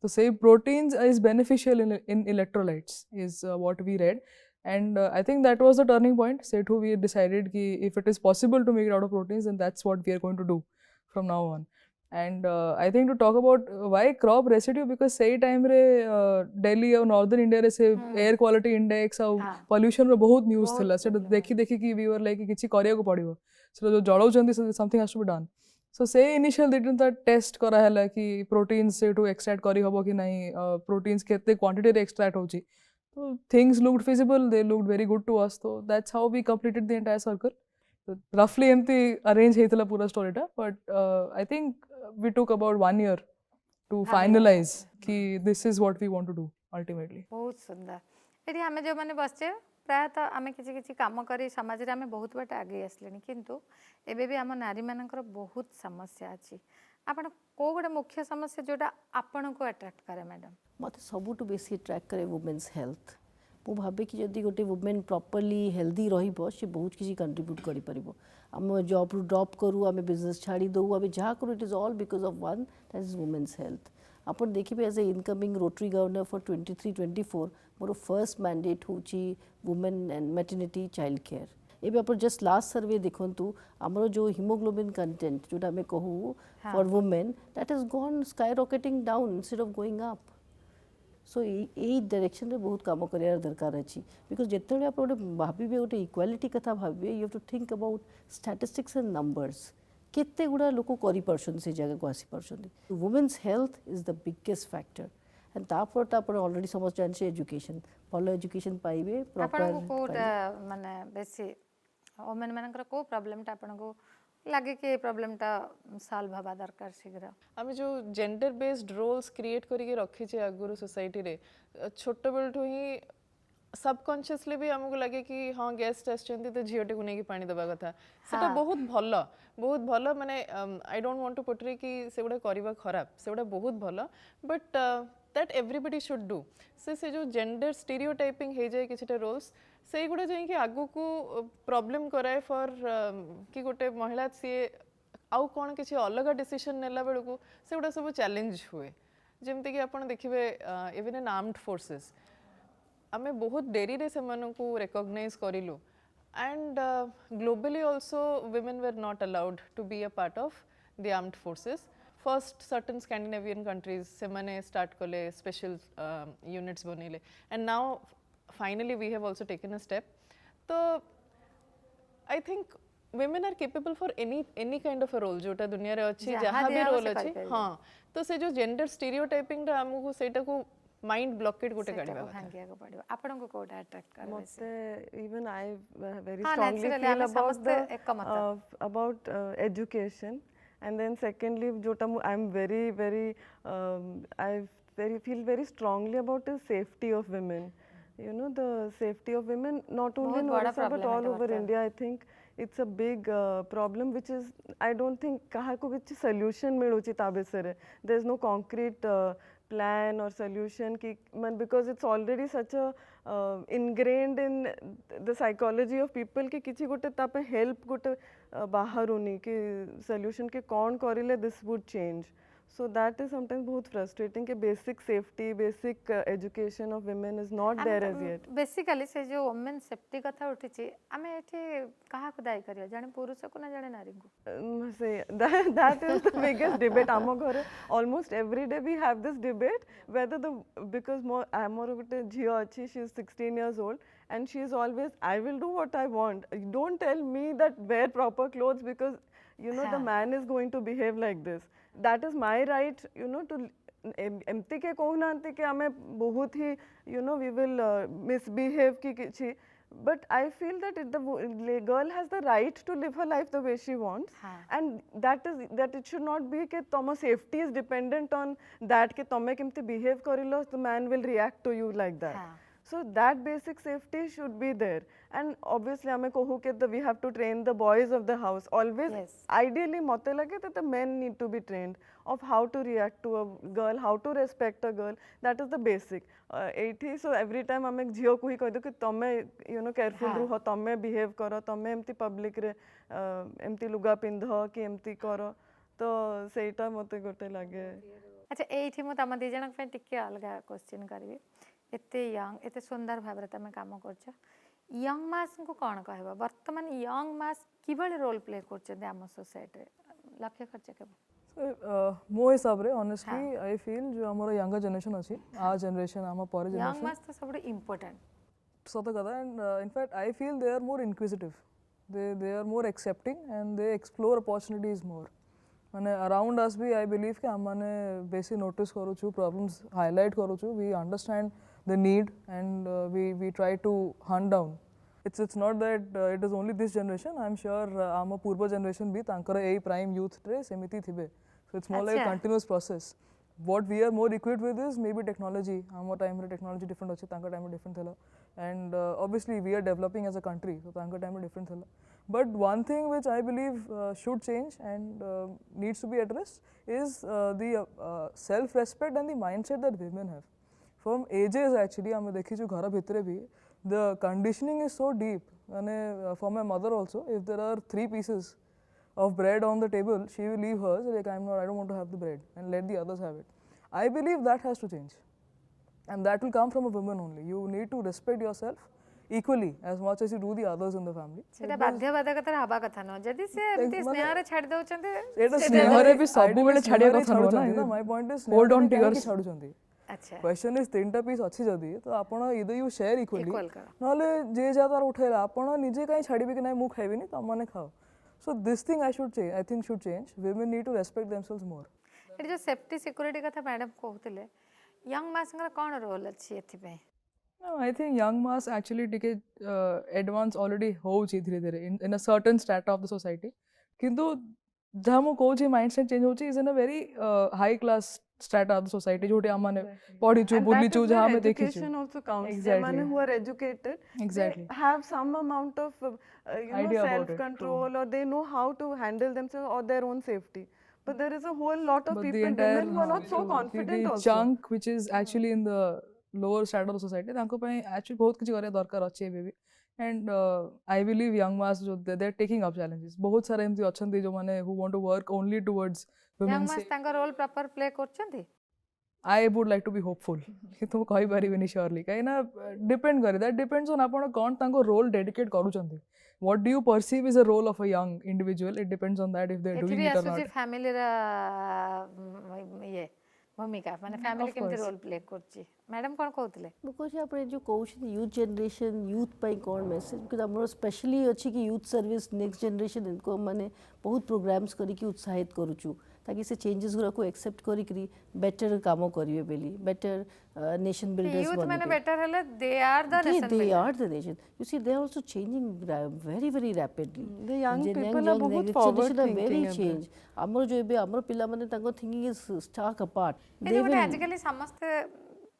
तो से proteins is beneficial in electrolytes is what we read and I think that was the turning point set who we decided ki if it is possible to make it out of proteins then that's what we are going to do from now on and I think to talk about why crop residue because say time re Delhi or northern India re se air quality index au pollution ro bahut news thila se dekhi ki we were like kichi kariya ko padibo so jo jalau chanti something has to be done so say initial didn't that test kara hela ki proteins se to extract kari hobo ki nahi proteins kete quantity re extract hochi so things looked feasible they looked very good to us so that's how we completed the entire circle so roughly empty arrange heitala pura story ta but I think we took about 1 year to finalize ki this is what we want to do ultimately बहुत सुंदर एठी हमें जो माने बसचे प्राय तो आमे किछि किछि काम करी समाज रे आमे बहुत बाट आगे आसलेनी किंतु एबे भी हम नारी मानकर बहुत समस्या अछि आपण को गोटे मुख्य समस्या जोटा आपण को अट्रैक्ट करे मैडम मत सबुठ बेसी अट्रैक्ट करे वुमेन्स हेल्थ मु भावे कि जदि गोटे वुमेन प्रॉपर्ली हेल्दी रहिबो से बहुत किसी कंट्रीब्यूट करि परिबो हम जॉब रु ड्रॉप करू आमे बिजनेस छाड़ी दो आमे जहाँ करू it is all because of one that is women's health अपन देखिए as a incoming rotary governor for 23-24 मोर फर्स्ट मैंडेट होची women and maternity child care एबे अपन जस्ट लास्ट सर्वे देखंतु हमरो जो हीमोग्लोबिन कंटेंट जोटा हमें कहू for women that is gone sky rocketing down instead of going up so यही डायरेक्शन रे बहुत काम करियार दरकार अछि बिकॉज जेतेले आप गोटे भाबिबे गोटे इक्वालिटी कथा भाबिबे you have to think about statistics and numbers केते गुडा लोक करि परछन से जगह को आसी परछन women's health is the biggest factor and तापर तापर ऑलरेडी समझ जान एजुकेशन भलो एजुकेशन पाइबे प्रॉपर आपन को माने बेसी वुमेन मानकर को प्रॉब्लम ता आपन को लागे कि प्रॉब्लम ता सॉल्व हवा दरकार शीघ्र आमे जो जेंडर बेस्ड रोल्स क्रिएट करिके रखी छे आगुरु सोसाइटी रे छोट बेलठु ही सबकॉन्शियसली भी हमको लगे कि हाँ गेस्ट आछंती तो झियोटे को नेकी पानी दबा कथा सेटा बहुत भलो माने I don't want to portray कि सेगुडा करबा खराब सेगुडा बहुत भलो but that everybody should do से जो जेंडर स्टीरियोटाइपिंग हे जाय किछटा रोल्स से गुडा जाय कि आगु को प्रॉब्लम कराए फॉर कि गोटे महिला सी आउ कोन किछि अलग डिसीजन नेला बेलु को सेगुडा सब चैलेंज हुए जेमते कि आपण देखिबे इवन इन आर्म्ड फोर्सेस आमे बहुत डेरी रे सेमानन को रिकॉग्नाइज करिलु and globally also women were not allowed to be a part of the armed forces first certain Scandinavian countries semane start kole special units banile, and now finally we have also taken a step. So I think women are capable for any kind of a role jota दुनिया रे अच्छी जहाँ भी role अच्छी हाँ तो से जो gender stereotyping रा हमको सेटा को mind blockade गोटे काढ़िबा କଥା भांगिया को पड़िबो आपन को कोटा अट्रैक्ट कर मते even I very हाँ, strongly naturally, feel आमे about समस्ते एक मत। about education, and then secondly jota I'm very I feel very strongly about the safety of women. You know, the safety of women not only in Odisha but all over India. I think it's a big problem which is, I don't think kahako kichi solution miluchi ta bisare. There's no concrete plan or solution because it's already such a ingrained in the psychology of people ki kichi gote ta pe help gote baharuni ki solution ke kon korile this would change. So that is sometimes बहुत frustrating कि basic safety, basic education of women is not there as yet. Basically से जो women safety कथा उठी आमे एठी कहा को दायी करियो जाने पुरुष को ना जाने नारी को say that is the biggest debate आम घरे almost every day we have this debate whether because amor gote झियो अछि, she is 16 years old and she is always I will do what I want, don't tell me that wear proper clothes because you know the man is going to behave like this. That is my right, you know, to एमती के कहूनांती कि आमे बहुत ही you know we will misbehave की किछि, but I feel that the girl has the right to live her life the way she wants, and that it should not be कि तम safety is dependent on that कि तमे केमती behave करिलो the man will react to you like that. So that basic safety should be there, and obviously ame kohu ke we have to train the boys of the house always. Ideally mote lage that the men need to be trained of how to react to a girl, how to respect a girl. That is the basic. So every time ame झियो को ही कह दो कि तमे you know careful रुहो, तमे behave करो, तमे एमती public रे एमती लुगा पिंधो कि एमती करो, तो सेटा मोते गोटे लागे. अच्छा एठी मो तम दी जनक पे टिके अलगा क्वेश्चन करबी एते यंग एते सुंदर भाबरे तमे काम करछ यंग मास को कोन कहबा वर्तमान यंग मास किबळे रोल प्ले करछन हम सोसाइटी लक्ष्य करछ के मो हिसाब रे ऑनेस्टली आई फील जो हमर यंगर जनरेशन अछि आ जनरेशन हम पर जनरेशन यंग मास तो सबसे इंपोर्टेंट सत कथा and in fact I feel they are more inquisitive they are more accepting and they explore opportunities more माने अराउंड अस भी आई बिलीव कि हम माने बेसी नोटिस करू छु प्रॉब्लम्स हाईलाइट करू छु we understand the need and we try to hunt down it's not that it is only this generation I am sure आम पूर्व जनरेशन भी तांकर ए प्राइम यूथ रे सेमिति थिबे so it's more like a continuous process what we are more equipped with is maybe technology आम time रे technology different अछि तांकर time रे डिफरेंट थला and obviously we are developing as a country so तांकर time रे different थला but one thing which I believe should change and needs to be addressed is the self respect and the mindset that women have from ages actually आम देखि छु घर भितरे भी the conditioning is so deep and for my mother also if there are 3 pieces of bread on the table she will leave hers like I don't want to have the bread and let the others have it I believe that has to change and that will come from a woman only you need to respect yourself equally as much as you do the others in the family सेटा बाध्यबाधकता हबा कथा न जदी से एमती स्नेह रे छाड़ दउचंते एटा स्नेह रे भी सब बेले छाडिया कथा न my point is hold on to yours छाडु चंती अच्छा क्वेश्चन इज 3टा पीस अछि जदी तो आपण इदर यू शेयर इक्वली नले जे जा तार उठैला आपण निजे काई छाडीबे कि नै मु खाइबिनी त माने खाओ so this thing I should change I think should change women need to respect themselves more एटा जो सेफ्टी सिक्योरिटी कथा मैडम कहउतले यंग मासंगर कोन रोल अछि एथि पे No, I think young mass actually take advance already होउची धीरे धीरे in a certain strata of the society किंतु जहाँ मु कहूँ mindset change होउची is in a very high class strata of the society Jote हम माने पढ़ी छु बुली छु जहाँ में देखी छु education also counts the man who are educated exactly they have some amount of idea self control or they know how to handle themselves or their own safety but there is a whole lot of people women who are not so confident the also chunk which is actually in the lower strata of the society तांको पे actually बहुत किछि करे दरकार अछि एबे भी and I believe young mass जो they are taking up challenges बहुत सारे एमती अछंती जो माने who want to work only towards women young मास तांका रोल प्रॉपर प्ले करछंती I would like to be hopeful कि तुम कहि परिबेनी surely काई ना डिपेंड करे that depends on आपण कोन तांको रोल डेडिकेट करूचंती what do you perceive is a role of a young individual, it depends on that if they're doing it or not. Family ये भूमिका माने फैमिली केमती रोल प्ले करची मैडम कोन कहउतले मु कहछि आपण जो कहउछि यूथ जनरेशन यूथ पई कोन मेसेज बिकॉज़ हमरो स्पेशली अछि कि यूथ सर्विस नेक्स्ट जनरेशन इनको माने बहुत प्रोग्राम्स करी कि उत्साहित करूछु ताकि से चेंजेस गुरा को एक्सेप्ट करी करी बेटर काम करिवे बेली बेटर नेशन बिल्डर्स यूथ माने बेटर हले they are the nation they are the nation you see they are also changing very rapidly the young people are बहुत forward very thinking change हमर जो एबे हमर पिला माने ताको thinking is stark apart they will आजकल समस्त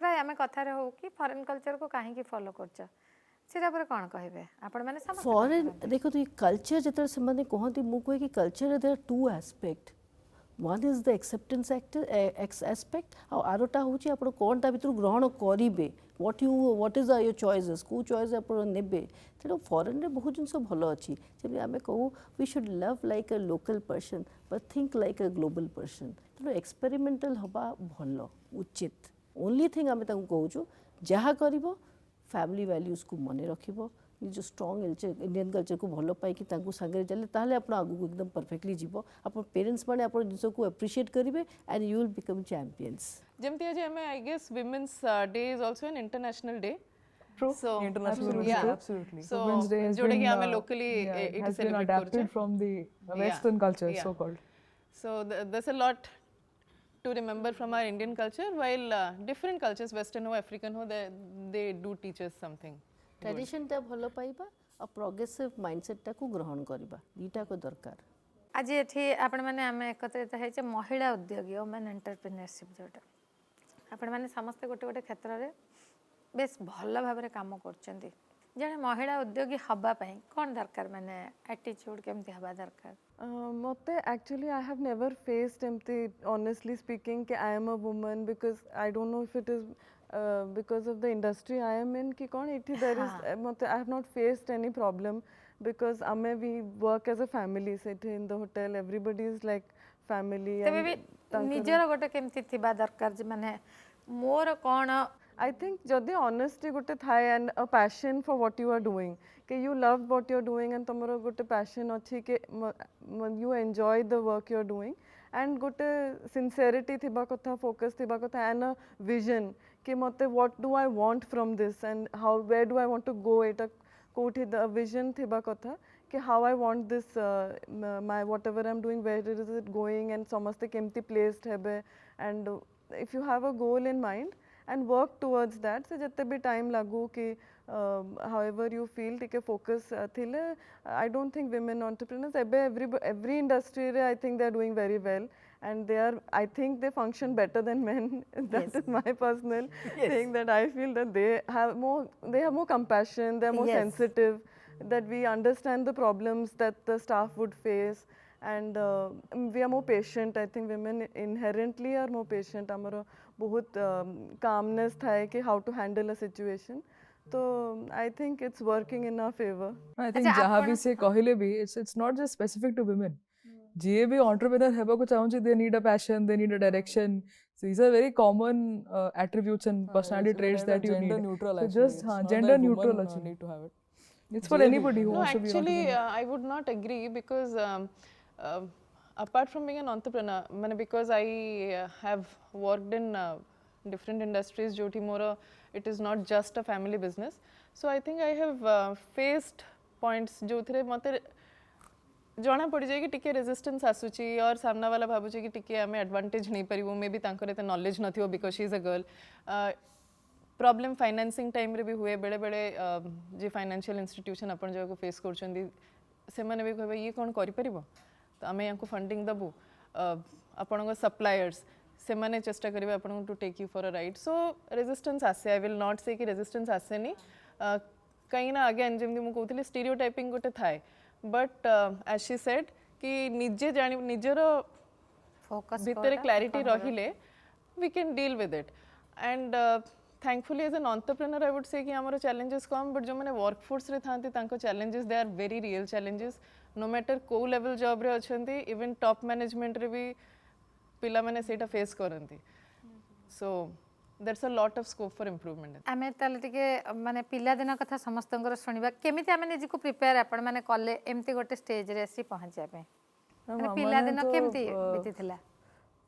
प्राय हमें कथा रे हो कि फॉरेन कल्चर को काहे की फॉलो करछ सेरा पर कोन कहबे आपण माने समस्त फॉरेन देखो तो कल्चर जतर से माने कहंती मु कोइ कि culture there two aspect one is the acceptance aspect और आरोटा होची आपण कोनटा भितर ग्रहण करिवे what is your choices को choice आपण नेबे तेरो फॉरेन रे बहुत जिंस भलो अछि जेबे हमें कहू we should love like a local person but think like a global person तेरो एक्सपेरिमेंटल हबा भलो उचित ओनली थिंग हमें ताको कहूछु जहा करिवो फैमिली वैल्यूज को मने रखिवो जो स्ट्रॉन्ग इंडियन कल्चर को भल पाई कि तांको संगे चले ताले आपण आगु को एकदम परफेक्टली जीवो आपण पेरेंट्स माने आपण जिंस को एप्रिशिएट करिवे and you will become champions जेमती आज हमें I guess women's day is also an international day True. So international absolutely, yeah. true. Absolutely. So Women's Day has जोड़े been, कि हमें locally it it has is been celebrated adapted from the Western culture, Yeah. so called. So there's a lot to remember from our Indian culture, while different cultures, Western or African, they do teach us something. Tradition ता भलो पाइबा और progressive mindset ता को ग्रहण करबा दीटा को दरकार आज एठी आपण माने आमे एकत्रित हेचे महिला उद्योगी वुमेन एंटरप्रेन्योरशिप जोटा आपण माने समस्त गोटे गोटे क्षेत्र रे बेस भल भाबरे काम करचंदी जने महिला उद्योगी हबा पई कोन दरकार माने एटीट्यूड केमती हबा दरकार मते actually I have never faced empty honestly speaking कि I am a woman because I don't know if it is because of the industry I am in ki kon iti there is I have not faced any problem because we work as a family set in the hotel everybody is like family तबे भी निजर गोटे केमती थिबा दरकार जे माने मोर कोन I think jodi honesty gote thai and a passion for what you are doing ke you love what you are doing and tomoro gote passion achi ke you enjoy the work you are doing and gote sincerity thiba kotha focus thiba kotha and a vision कि मते what do I want from this and how where do I want to go eta कोठी the vision थिबा कथा कि how I want this my whatever I'm doing where is it going and समस्ते केमती placed हेबे and if you have a goal in mind and work towards that से जते भी time लागू कि however you feel टिके focus थिले I don't think women entrepreneurs एबे every industry रे I think they are doing very well and they are I think they function better than men that is my personal thing that I feel that they have more compassion they are more sensitive that we understand the problems that the staff would face and we are more patient I think women inherently are more patient amaro bahut calmness thae ki how to handle a situation so I think it's working in our favor I think jaha bhi se kahile bhi it's not just specific to women जे भी entrepreneur हेबा को चाहूँ they need a passion they need a direction so these are very common attributes and personality traits that you need neutral so actually. just gender neutral Need to have it it's for anybody who No, wants to be an actually entrepreneur. I would not agree because apart from being an entrepreneur because I have worked in different industries joti mora it is not just a family business so I think I have faced points jothre mate जना पड़ जाए कि टिके resistance आसुची और सामना वाला भाबुची कि टिके आमे एडवांटेज नहीं परिबो मे भी तांकर एते नॉलेज नथियो because she is a girl problem financing time रे भी हुए बेले बेले जे फाइनेंशियल इंस्टीट्यूशन अपन जो को फेस करछंदी से माने भी कहबे ये कोन करि परिबो तो आमे यांको फंडिंग दबु अपन को सप्लायर्स से माने चेष्टा करिवे अपन to take you for a ride so resistance आसे आई विल नॉट से कि रेजिस्टेंस आसे नी कहीं ना अगेन जेमदी मु कहउतली स्टीरियोटाइपिंग गोटे थाए बट एज शी सेड कि निजे जानि निजर फोकस भितर क्लैरिटी रहिले we can deal with it and thankfully as an entrepreneur I would say कि हमर चैलेंजेस कम बट जो माने वर्कफोर्स रे थांती तांको challenges they are very real challenges no matter को लेवल जॉब रे अछंती इवन टॉप मैनेजमेंट रे भी पिला माने सेटा फेस करंती so there's a lot of scope for improvement. आमे ताले टिके माने पिला दिन कथा समस्तंकर सुनिबा केमिति आमे निजको प्रिपेयर आपण माने कले एम्ति गोटे स्टेज रे आसी पहुंचा पे माने पिला दिन केमिति बितिथिला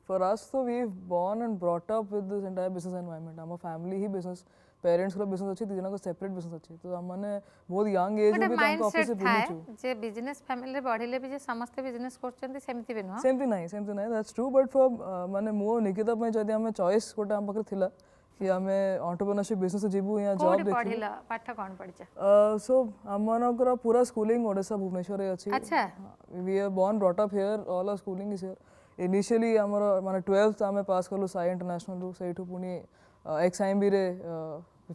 For us, so we've born and brought up with this entire business environment. Our family he business, parents को business अच्छी, तीनों को separate business अच्छी. तो हमने बहुत young age में भी तांको office से बुनी चु. जे business family रे बढ़िले भी जे समस्त business करचंती सेमति भी नो. सेमति नहीं. That's true. But for माने मो निकिता में जदि हमें choice कोटा हम पकड़ थिला कि हमें entrepreneurship business जीबू या job देखी. कोडी पढ़िला पाठ कोन पढ़िचा. So हमनकर पूरा schooling ओडिशा भुवनेश्वर रे अछि. अच्छा. We are born brought up here. All our schooling is here. Initially हमर माने 12th आमे पास करलु साई इंटरनेशनल रु सेठु पुनी XIMB रे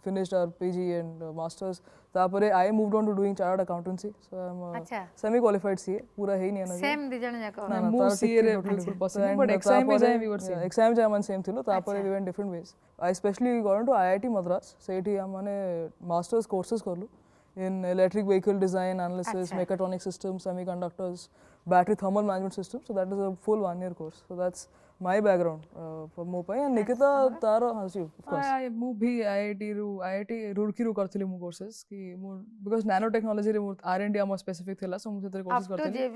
finished our PG and masters तापरे I moved on to doing chartered accountancy so I'm semi qualified CA पूरा है नहीं ना सेम दिजन जाको ना मो CA रे पसंद but XIMB जाय we were same XIMB जाय मन सेम थिलो तापरे we went different ways I especially got into IIT Madras सेठी हम माने masters courses करलु in electric vehicle design analysis mechatronic systems semiconductors battery thermal management system so that is a full 1-year course so that's my background for mo pai and nikita taro hasi of course I mu bhi IIT Roorkee ru karthili mu courses ki mu because nanotechnology re mu R&D am specific thila so mu setre courses karthili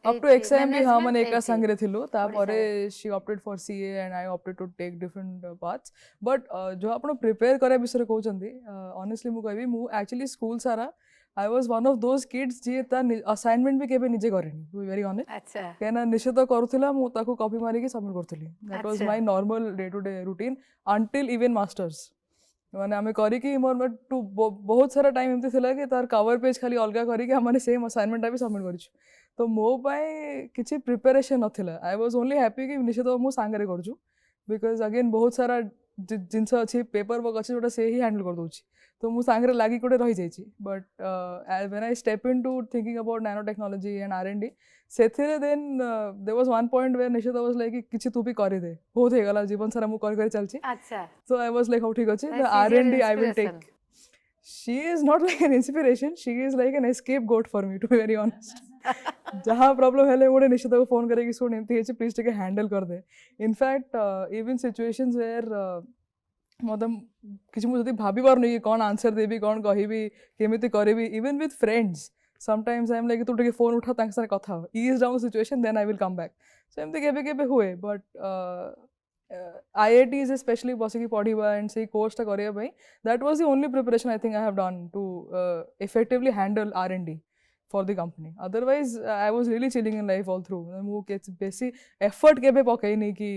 up to XIMB ha mane eka sangre thilu ta pare she opted for CA and I opted to take different paths but jo apno prepare kare bisare कहउचंदी honestly mu कहबी mu actually school sara I was one of those kids जे ता assignment भी केबे निजे करेनी to be very honest अच्छा केना निश्चित करूथिला मु ताको कॉपी मारी के submit करथली that was my normal day to day routine until even masters माने हमें करी कि मोर टू बहुत सारा टाइम एमती थिला कि तार कवर पेज खाली अलगा करी के हमने सेम असाइनमेंट भी सबमिट करिछु तो मो पाए किछि preparation नथिला I was only happy कि निश्चित मु सांगरे करछु because again बहुत सारा जिनस अछि पेपर वर्क अछि जोटा से ही हैंडल कर दोछि तो मु सांगरे लागी कोटे रहि जाइछि but when I step into thinking about nanotechnology and R&D सेथिरे then there was one point where निश्चित was like किछि तू भी करि दे बहुत हे गला जीवन सारा मु करि चलछि अच्छा so I was like how ठीक अछि the R&D I will take she is not like an inspiration she is like an scapegoat for me to be very honest जहाँ प्रॉब्लम हेले मोटे निश्चित को फोन करे कि सुन एमती हेछि प्लीज टेके हैंडल कर दे इनफैक्ट इवन सिचुएशंस वेयर मतलब किछि मु जदी भाबी पार नै कोन आंसर देबी कोन कहिबी केमिति करबी even with friends sometimes I am like तू टेके फोन उठा तांक सारे कथा ease down situation then I will come back so एमती केबे हुए but IITs especially बसिकी पढ़िबा and से कोर्स ता करिया पई that was the only preparation I think I have done to effectively handle R&D for the company otherwise I was really chilling in life all through मु के बेसी effort केबे पकई नै कि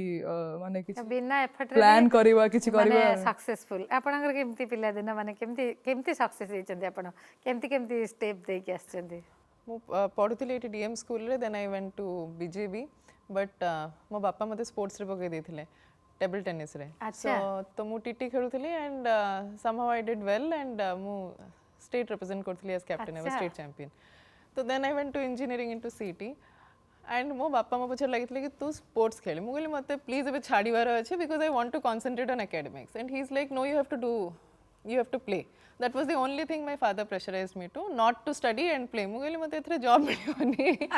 माने कि बिना effort plan करिवा किछि करिवा माने सक्सेसफुल आपनकर केमती पिला दिन माने केमती सक्सेस हेचंदी आपण केमती स्टेप दे के आछंदी मु पढुतिले एटी DM स्कूल रे then I went to BJB but मो बापा मते स्पोर्ट्स रे पकई देथिले टेबल टेनिस रे सो तो मु टीटी खेलुतिली and somehow I did well and मु स्टेट रिप्रेजेंट करथिली as captain I was state champion तो then I went to engineering into CT and मो बापा मो पछर लागितले कि तू स्पोर्ट्स खेल मु कहली मते प्लीज एबे छाडीवार अछि because I want to concentrate on academics and he is like no you have to play that was the only thing my father pressurised me to not to study and play मु कहली मते एथरे job मिलियोनी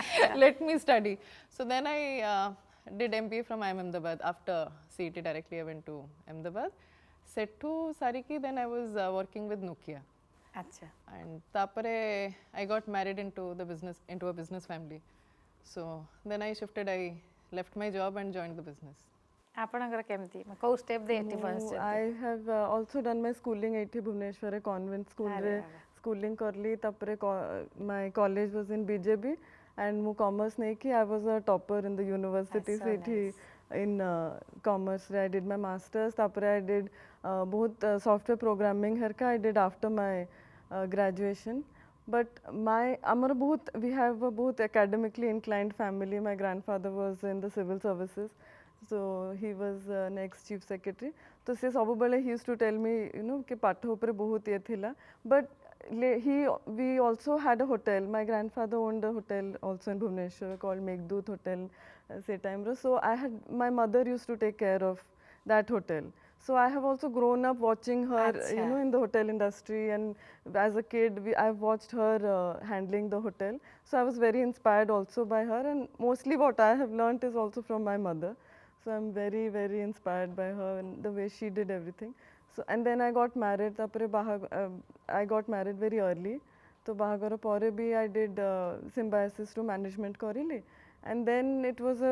let me study so then I did MBA from IIM Ahmedabad after CET directly I went to Ahmedabad settu sariki then I was working with Nokia अच्छा and tapare I got married into a business family so then I shifted I left my job and joined the business आपनकर केमती को step they eighty first I have also done my schooling एठी भुवनेश्वर रे convent school रे schooling करली तापरे my college was in BJB and mu commerce nei ki I was a topper in the university so in commerce I did my masters tapare I did both software programming herka I did after my graduation but amar bahut we have a both academically inclined family my grandfather was in the civil services so he was next chief secretary to se sabu bele he used to tell me you know ke patho upare bahut ye thila but we also had a hotel my grandfather owned a hotel also in Bhubaneswar called Meghdut hotel say time so my mother used to take care of that hotel so I have also grown up watching her you know in the hotel industry and as a kid I've watched her handling the hotel so I was very inspired also by her and mostly what I have learnt is also from my mother So I'm very, very inspired by her and the way she did everything. So and then I got married. I got married very early. So bahagar pore bhi I did symbiosis to management karili. And then it was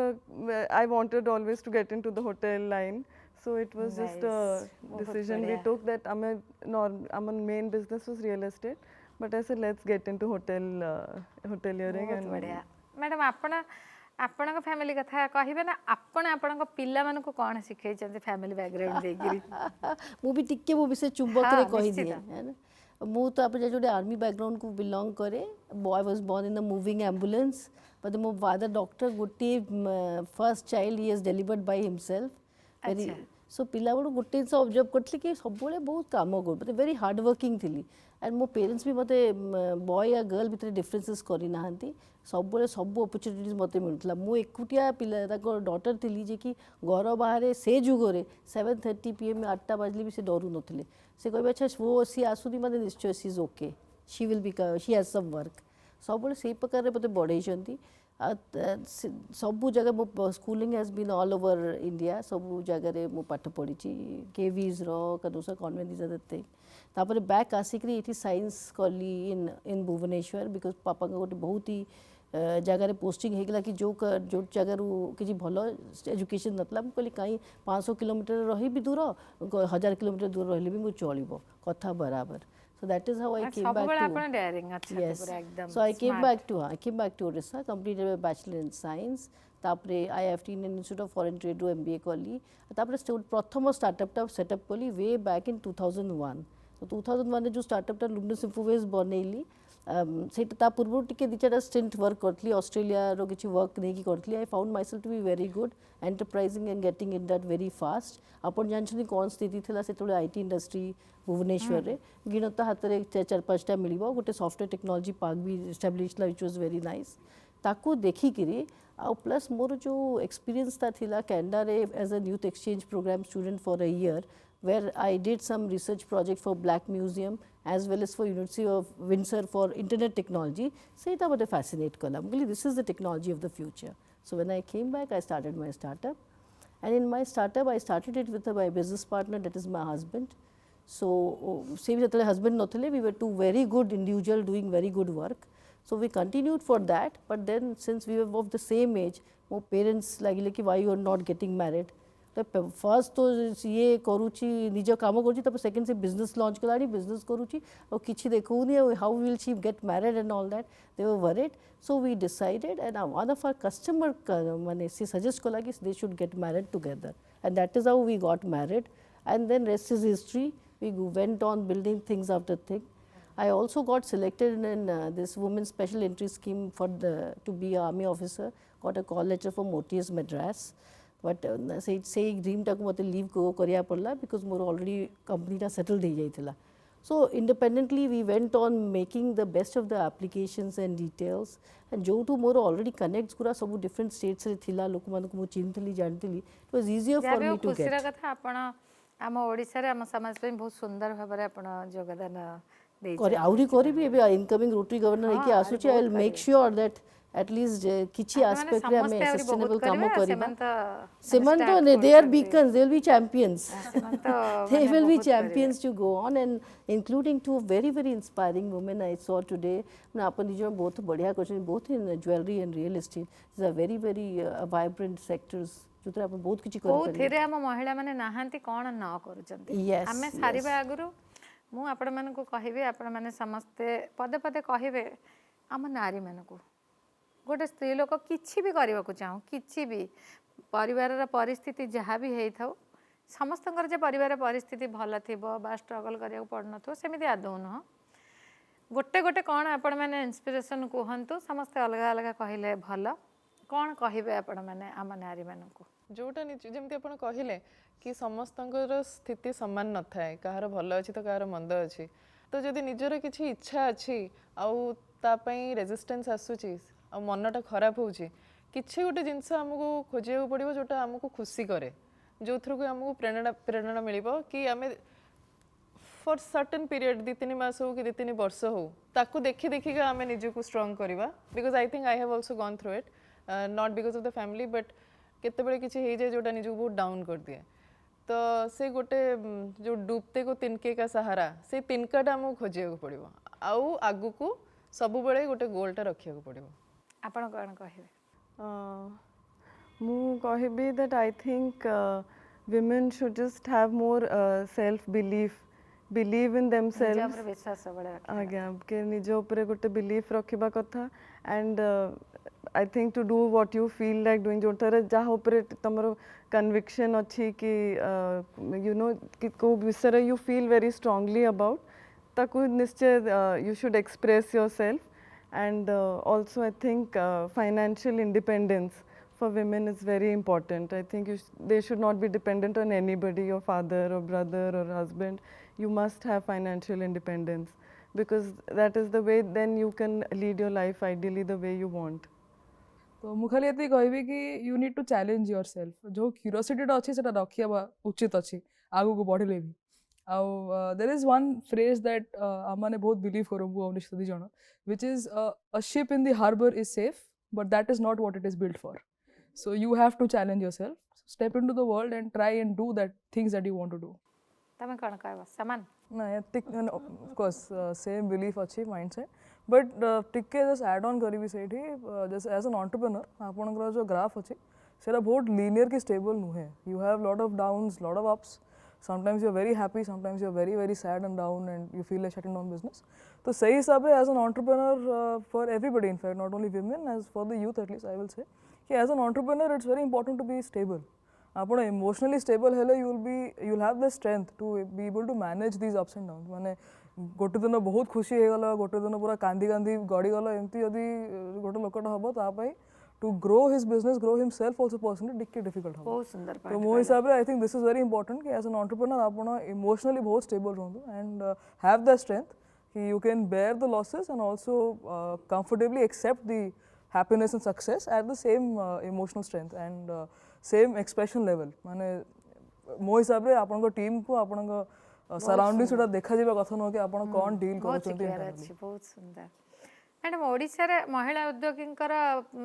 I wanted always to get into the hotel line. So it was just a decision we took that our main business was real estate. But I said let's get into hoteliering. बहुत बढ़िया madam आपणक family कथा कहबे ना आपणक पिला मानक कोन सिखै छथि family background देगिरी मु भी टिके वो विषय चुंबक रे कहि दिए है ना मु तो आप जो आर्मी बैकग्राउंड को बिलोंग करे I was born in the moving ambulance but मो फादर डॉक्टर गोटे first child he has delivered by himself very सो पिला बड़ गोटे जिन ऑब्जर्व करथले कि सब बेले बहुत काम कर वेरी हार्ड वर्किंग थी एंड मो पेरेंट्स भी मते बॉय या गर्ल भितर डिफरेंसेस करी नाहंती सब सब अपॉर्चुनिटीज मते मिलता मु एकुटिया पिला डॉटर थी जे कि घर बाहर से जुगरे 7:30 PM 8टा बाजली भी से डरू नथिले से कहबे अच्छा वो सी आसुनी माने निश्चय सी is okay she will be she has some work सब से प्रकार रे मते बढ़ाई सब जगह मो schooling has been all over India सब जगह मो पाठ पढ़ी केवीज कदूसा कॉन्वेंट देते तापर बैक आसिक ये साइंस कली इन भुवनेश्वर बिकज पापा गोटे बहुत ही जगार पोस्टिंग होगा कि जो जगार किसी भल एजुकेशन नतला कहली कहीं 500 किलोमीटर रही भी दूर 1000 किलोमीटर दूर रही भी चलो कथा बराबर. So that is how I came back to yes. So I came back to Odisha, completed my bachelor in science. तापरे IIFT Indian Institute of Foreign Trade row MBA कली तापरे प्रथम स्टार्टअप टा सेटअप कली वे बैक इन 2001. तो 2001 रे जो startup टा लुमिनस इंफोवेस बनैली सेटा ता पूर्व टिके दिचाटा स्टिंट वर्क करथली ऑस्ट्रेलिया रो किछि वर्क नै की करथली. I found myself to be very good enterprising and getting in that very fast. अपन जानछनी कोन स्थिति थिला सेतले आईटी इंडस्ट्री भुवनेश्वर रे गिणता हाथ रे 4-5टा मिलिबो गोटे सॉफ्टवेयर टेक्नोलॉजी पार्क भी established which was very nice. ताकू देखि करी आ प्लस मोर जो एक्सपीरियंस था थिला कैनेडा रे as a youth exchange program student for a year where I did some research project for Black Museum as well as for University of Windsor for internet technology. Seita mate fascinate kala. This is the technology of the future. So when I came back, I started my startup. And in my startup, I started it with my business partner, that is my husband. So same husband nothile, we were two very good individual doing very good work. So we continued for that. But then since we were of the same age, my parents like why you are not getting married. First तो ये करुची निज काम करुची second से business launch Kalani business करुची और किछि देखौनी how will she get married and all that they were worried. So we decided and one of our customer माने सी सजेस्ट कला कि they should get married together and that is how we got married and then rest is history. We went on building things after thing. I also got selected in this women's special entry scheme for to be an army officer. Got a call letter from OTS Madras. But से dream टाक मत leave को करिया पड़ला बिकॉज मोर ऑलरेडी company टा सेटल्ड हो जाइथिला. So independently we went on making the best of the applications and details and जो टू मोर ऑलरेडी कनेक्ट्स गुरा सब डिफरेंट स्टेट्स रे थिला लोक मानक मु चिन्हतली जानतली. It was easier for me to get. खुशीर कथा आपण आम ओडिसा रे आम समाज पे बहुत सुंदर भाबरे आपण योगदान देइ करी आउरी करी भी एबे इनकमिंग रोटरी गवर्नर है कि आसुची. I will make sure that at least किछि aspect रे हमें sustainable काम करिबा. Samanta they are beacons, they will be champions. They will be champions to go on and including two very very inspiring women I saw today. ना अपन जो बहुत बढ़िया question both in jewelry and real estate. These are very very vibrant sectors. जो अपन बहुत किछि कर को there हम महिला माने नाहंती कोन न करूचंती. हमें सारीबा आगुरु मु आपण मन को कहिबे आपण माने समस्त पदे पदे कहिबे हम नारी मन को गोटे स्त्री लोक किछि भी करबा को चाहू किछि भी परिवार परिस्थिति जहाँ भी है था समस्त परिवार परिस्थिति भल थी स्ट्रगल करिया पड़न थो सेमिति आदौ नुह. गोटे गोटे कौन आपण मैंने इंस्पिरेशन कहतु समस्ते अलग अलग कहले भल कौन कहे आपण मैंने आम नारी मानक जोटा जमी आप कहले कि समस्त स्थिति सामान न थाए कहार भल अच्छी तो कहार मंद अच्छी. तो जदि निजर किसी इच्छा अच्छी आउ तापाई रेजिस्टेंस आसूची आ मनटा खराब होची किसी गोटे जिनस आमको खोजा पड़ो जोटा आमको खुशी करे जो थ्रू आमको प्रेरणा मिल कि आम फॉर सर्टेन पीरियड 2-3 मास हो कि 2-3 वर्ष हो ताकू देखी देखिका आम निजक स्ट्रंग करवा. Because I think I have also gone through it not because of the family but केतेबेले किछि हे जाय जोटा निजु बहुत डाउन कर दिए तो से गोटे जो डूबते को तिनके का सहारा से तिनकाटा हमको खोजिया को पड़िबो आउ आगु को सब बेले गोटे गोलटा रखिया को पड़िबो आपण कोन कहिबे मु कहबी that I think women should just have more self believe in themselves निज पर विश्वास सबले रखिबा आज्ञा के निज ऊपर गोटे बिलीफ रखिबा कथा and I think to do what you feel like doing जोटारे जहाँ ऊपर तमरो conviction अच्छी कि you know कि को विषय you feel very strongly about ताकु निश्चय you should express yourself and also I think financial independence for women is very important. I think they should not be dependent on anybody, your father or brother or husband. You must have financial independence because that is the way then you can lead your life ideally the way you want. तो मु खाली एति कहबी कि you need to challenge yourself जो curiosity अछि सेटा रखिया उचित अछि आगु को बढ़ले भी आउ there is one phrase that आमाने बहुत बिलीव करबु अनिश्चित दी जण which is a ship in the harbour is safe but that is not what it is built for so you have to challenge yourself step into the world and try and do that things that you want to do तमे कोन कहबो समान ना एतिक of course same belief अछि mindset but टिके just add on करी सेठी just as an entrepreneur आपनकर जो ग्राफ अछि सेटा बहुत लीनियर की स्टेबल नुहे you have lot of downs lot of ups sometimes you're very happy sometimes you're very very sad and down and you feel like shutting down business तो सही हिसाब से as an entrepreneur for everybody in fact not only women as for the youth at least I will say कि as an entrepreneur it's very important to be stable आपण emotionally stable हेले you'll have the strength to be able to manage these ups and downs माने गोटे दिन बहुत खुशी हे गला गोटे दिन पूरा कांदी कांदी गड़ी गला एमती यदि गोटे लोकटा हबो ता पई to grow his business grow himself also personally difficult habo बहुत सुंदर तो मो हिसाब रे I think this is very important कि as an entrepreneur आपण emotionally बहुत stable रहंदो and have the strength कि you can bear the losses and also comfortably accept the happiness and success at the same emotional strength and same expression level माने मो हिसाब रे आपण को टीम को आपण को सराउंडिंग सुटा देखा जेबा कथा न कि आपण कोन डील करछथि बहुत सुंदर मैडम ओडिशा रे महिला उद्योगींकर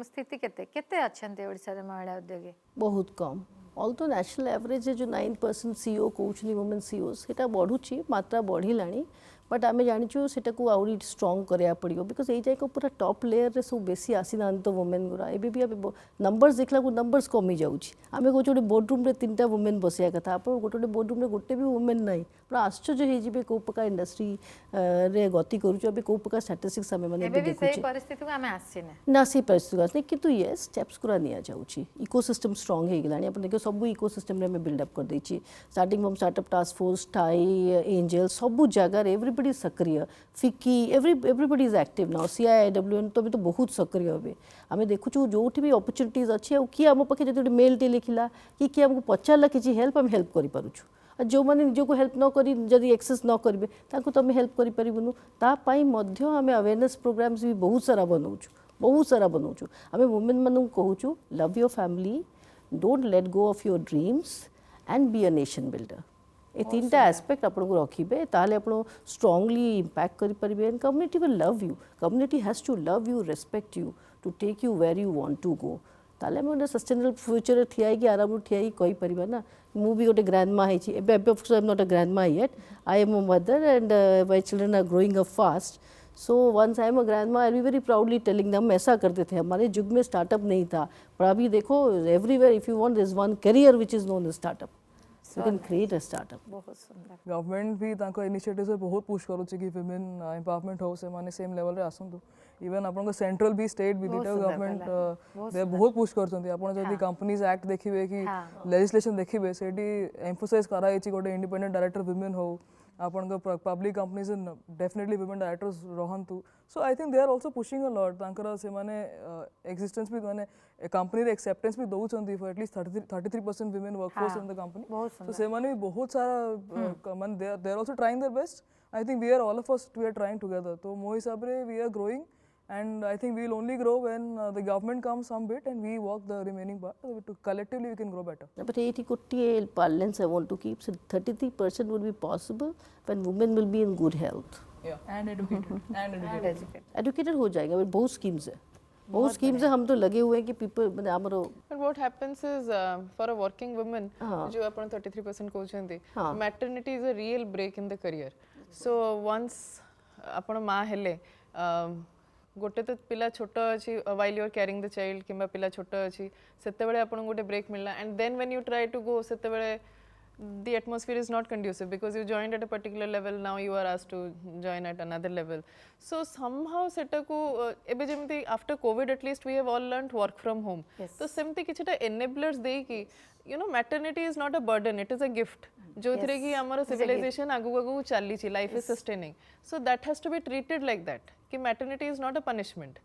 स्थिति केते केते अछंते ओडिशा रे महिला उद्योगी बहुत कम ऑल्दो नेशनल एवरेज जो 9% सीईओ कोचली वुमेन सीईओ सेटा बढ़ुची मात्रा बढ़िलानी बट आम जाचु से आउरी स्ट्रंग करा पड़ो बिकज ये जाए पूरा टॉप लेयर रे सब बेसी आसी ना तो वुमेन गुरा एबी भी नंबर्स देखला नंबर्स कमी जाऊँगी आम कौच गोटे बोर्डरूम रे 3टा वुमेन बसिया कथा आप गोटे गोटे बोर्डरूम रे गोटे भी वुमेन ना पूरा आश्चर्य हो कौ प्रकार इंडस्ट्री रे गति करूँ कौ प्रकार स्टाटिस्टिक्स आम मैंने ना से परिस्थिति आसनी किंतु ये स्टेप्स गुरा नि जाऊँगी इकोसिस्टम स्ट्रंग हो गलानी आप देखिए सब इकोसिस्टम रे हमें बिल्डअप कर देछि starting from startup task force TiE angel सब जगह एवरीबडी सक्रिय FICCI everybody is active now CIIWN तो भी तो बहुत सक्रिय हे आम देखु जो भी अपॉर्चुनिटीज अच्छी किए आम पाखे जो मेल टे लिखला कि किए आमको पचारा कि हेल्प आम हेल्प करूँ जो मैंने निजक हेल्प न करी जदि एक्सेस न करेंगे तो आम हेल्प करूँ तापाई आम अवेयरनेस प्रोग्राम्स भी बहुत सारा बनाऊँ आम वुमेन मानू कहूँ love your family don't let go off your dreams and be a nation builder ये 3टा एस्पेक्ट आपको रखिए ताले आप स्ट्रांगली इंपैक्ट करेंगे and community will love you community has to love you respect you to take you where you want to go ताले हम गोटे सस्टेनेबल फ्यूचर ठिया आराम ठिया कहीपर ना मु भी गोटे ग्रैंडमा है I am not a grandma yet I am a mother and my children are growing up fast so once I am a grandma I be very proudly telling हम ऐसा करते थे हमारे युग में स्टार्टअप नहीं था पर अभी देखो everywhere if you want this one career which is known as startup you can create a startup बहुत सुंदर गवर्नमेंट भी ताको इनिशिएटिव से बहुत पुश करूची कि वुमेन एम्पावरमेंट हो से माने सेम लेवल रे आसंतु इवन आपन को सेंट्रल भी स्टेट भी दिटा गवर्नमेंट दे बहुत पुश करछंती आपन जदी कंपनीज एक्ट देखिबे कि लेजिस्लेशन देखिबे सेडी एम्फसाइज कराई छि गोटे इंडिपेंडेंट डायरेक्टर वुमेन हो आपन को public companies definitely women directors रहंतु so I think they are also pushing a lot तांकर से माने एक्जिस्टेंस भी माने कंपनी रे एक्सेप्टेंस भी दउचंती for at least 33% women workforce in the company so से माने बहुत सारा माने they are also trying their best I think we are all of us we are trying together तो मो हिसाब रे we are growing and I think we will only grow when the government comes some bit and we walk the remaining part to collectively we can grow better but 80 kotti balance I want to keep so 33% would be possible when women will be in good health and educated and educated educated हो जाएगा but बहुत schemes है बहुत schemes हम तो लगे हुए हैं कि पीपल मतलब हमरो But what happens is for a working woman, जो अपन 33% कहउछंती, maternity is a real break in the career. So once अपन माँ हेले गोटे तो पिला छोट अच्छी while you are carrying the child किंबा पिला छोट अच्छी सेते बेले अपन गोटे break मिलला and then when you try to go सेते बेले the atmosphere is not conducive because you joined at a particular level, now you are asked to join at another level. So somehow seta ko ebe jemti after covid at least we have all learned work from home. So semti kichita enablers dei ki you know maternity is not a burden, it is a gift. जो थरे कि हमारा civilization आगु आगु चली ची, life is sustaining. So that has to be treated like that. कि maternity is not a punishment.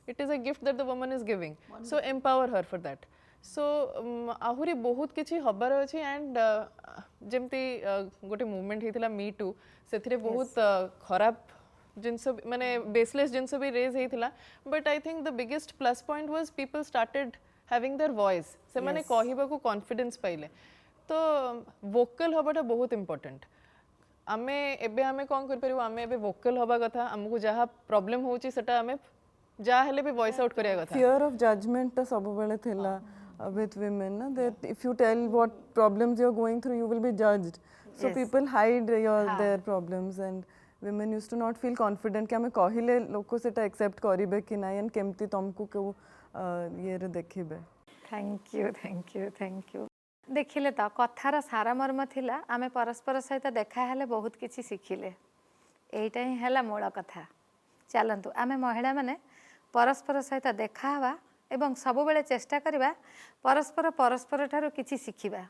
It is a gift that the woman is giving. So empower her for that. सो आहुरी बहुत किछि हबार अछि and जेमती गोटे movement हेतिला me to सेथिरे बहुत खराब जिनस माने baseless जिनस भी रेज हेतिला but I think the biggest plus point was people started having their voice से माने कहिबा को कॉन्फिडेंस पाइले तो वोकल हबाटा बहुत इंपोर्टेंट आमे एबे आमे कोन कर परिबो आमे एबे वोकल हबा कथा हमकु जहा प्रॉब्लम होची सेटा आमे जा हेले भी वॉइस आउट करिया कथा फियर ऑफ जजमेंट ता सब बेले थिला with women na, that if you tell what problems you're going through you will be judged, so people hide their problems and women used to not feel confident कि हमें कहले लोको सेटा accept करिबे कि नहीं and केमती तुमको को ये रे देखिबे. थैंक यू देखिले तो कथार सारा मर्म थिला आमे परस्पर सहित देखा हेले बहुत किछि सिखिले एइटा ही हला मूल कथा. चलंतु आमे महिला माने परस्पर सहित देखा हवा एवं सब बेले चेष्टा करिबा परस्पर ठारू किछि सिखिबा.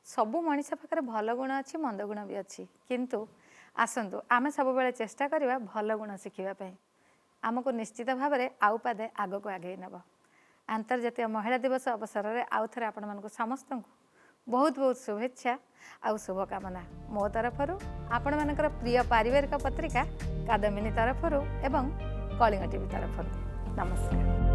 सबु मनीष पाखरे भल गुण अछि मंद गुण भी अछि किंतु आसंतु आमे सब बेले चेष्टा करिबा भल गुण सिखिबा पई. आमको निश्चित भाव में आउ पादे आग को आगे नब. अंतर्जातीय महिला दिवस अवसर में आउ थे आपण मानक समस्त बहुत बहुत शुभेच्छा आउ शुभकामना मो तरफरु आपण मानकर प्रिय पारिवारिक पत्रिका कादम्बिनी तरफरु एवं कलिंग टीवी तरफरु. नमस्कार.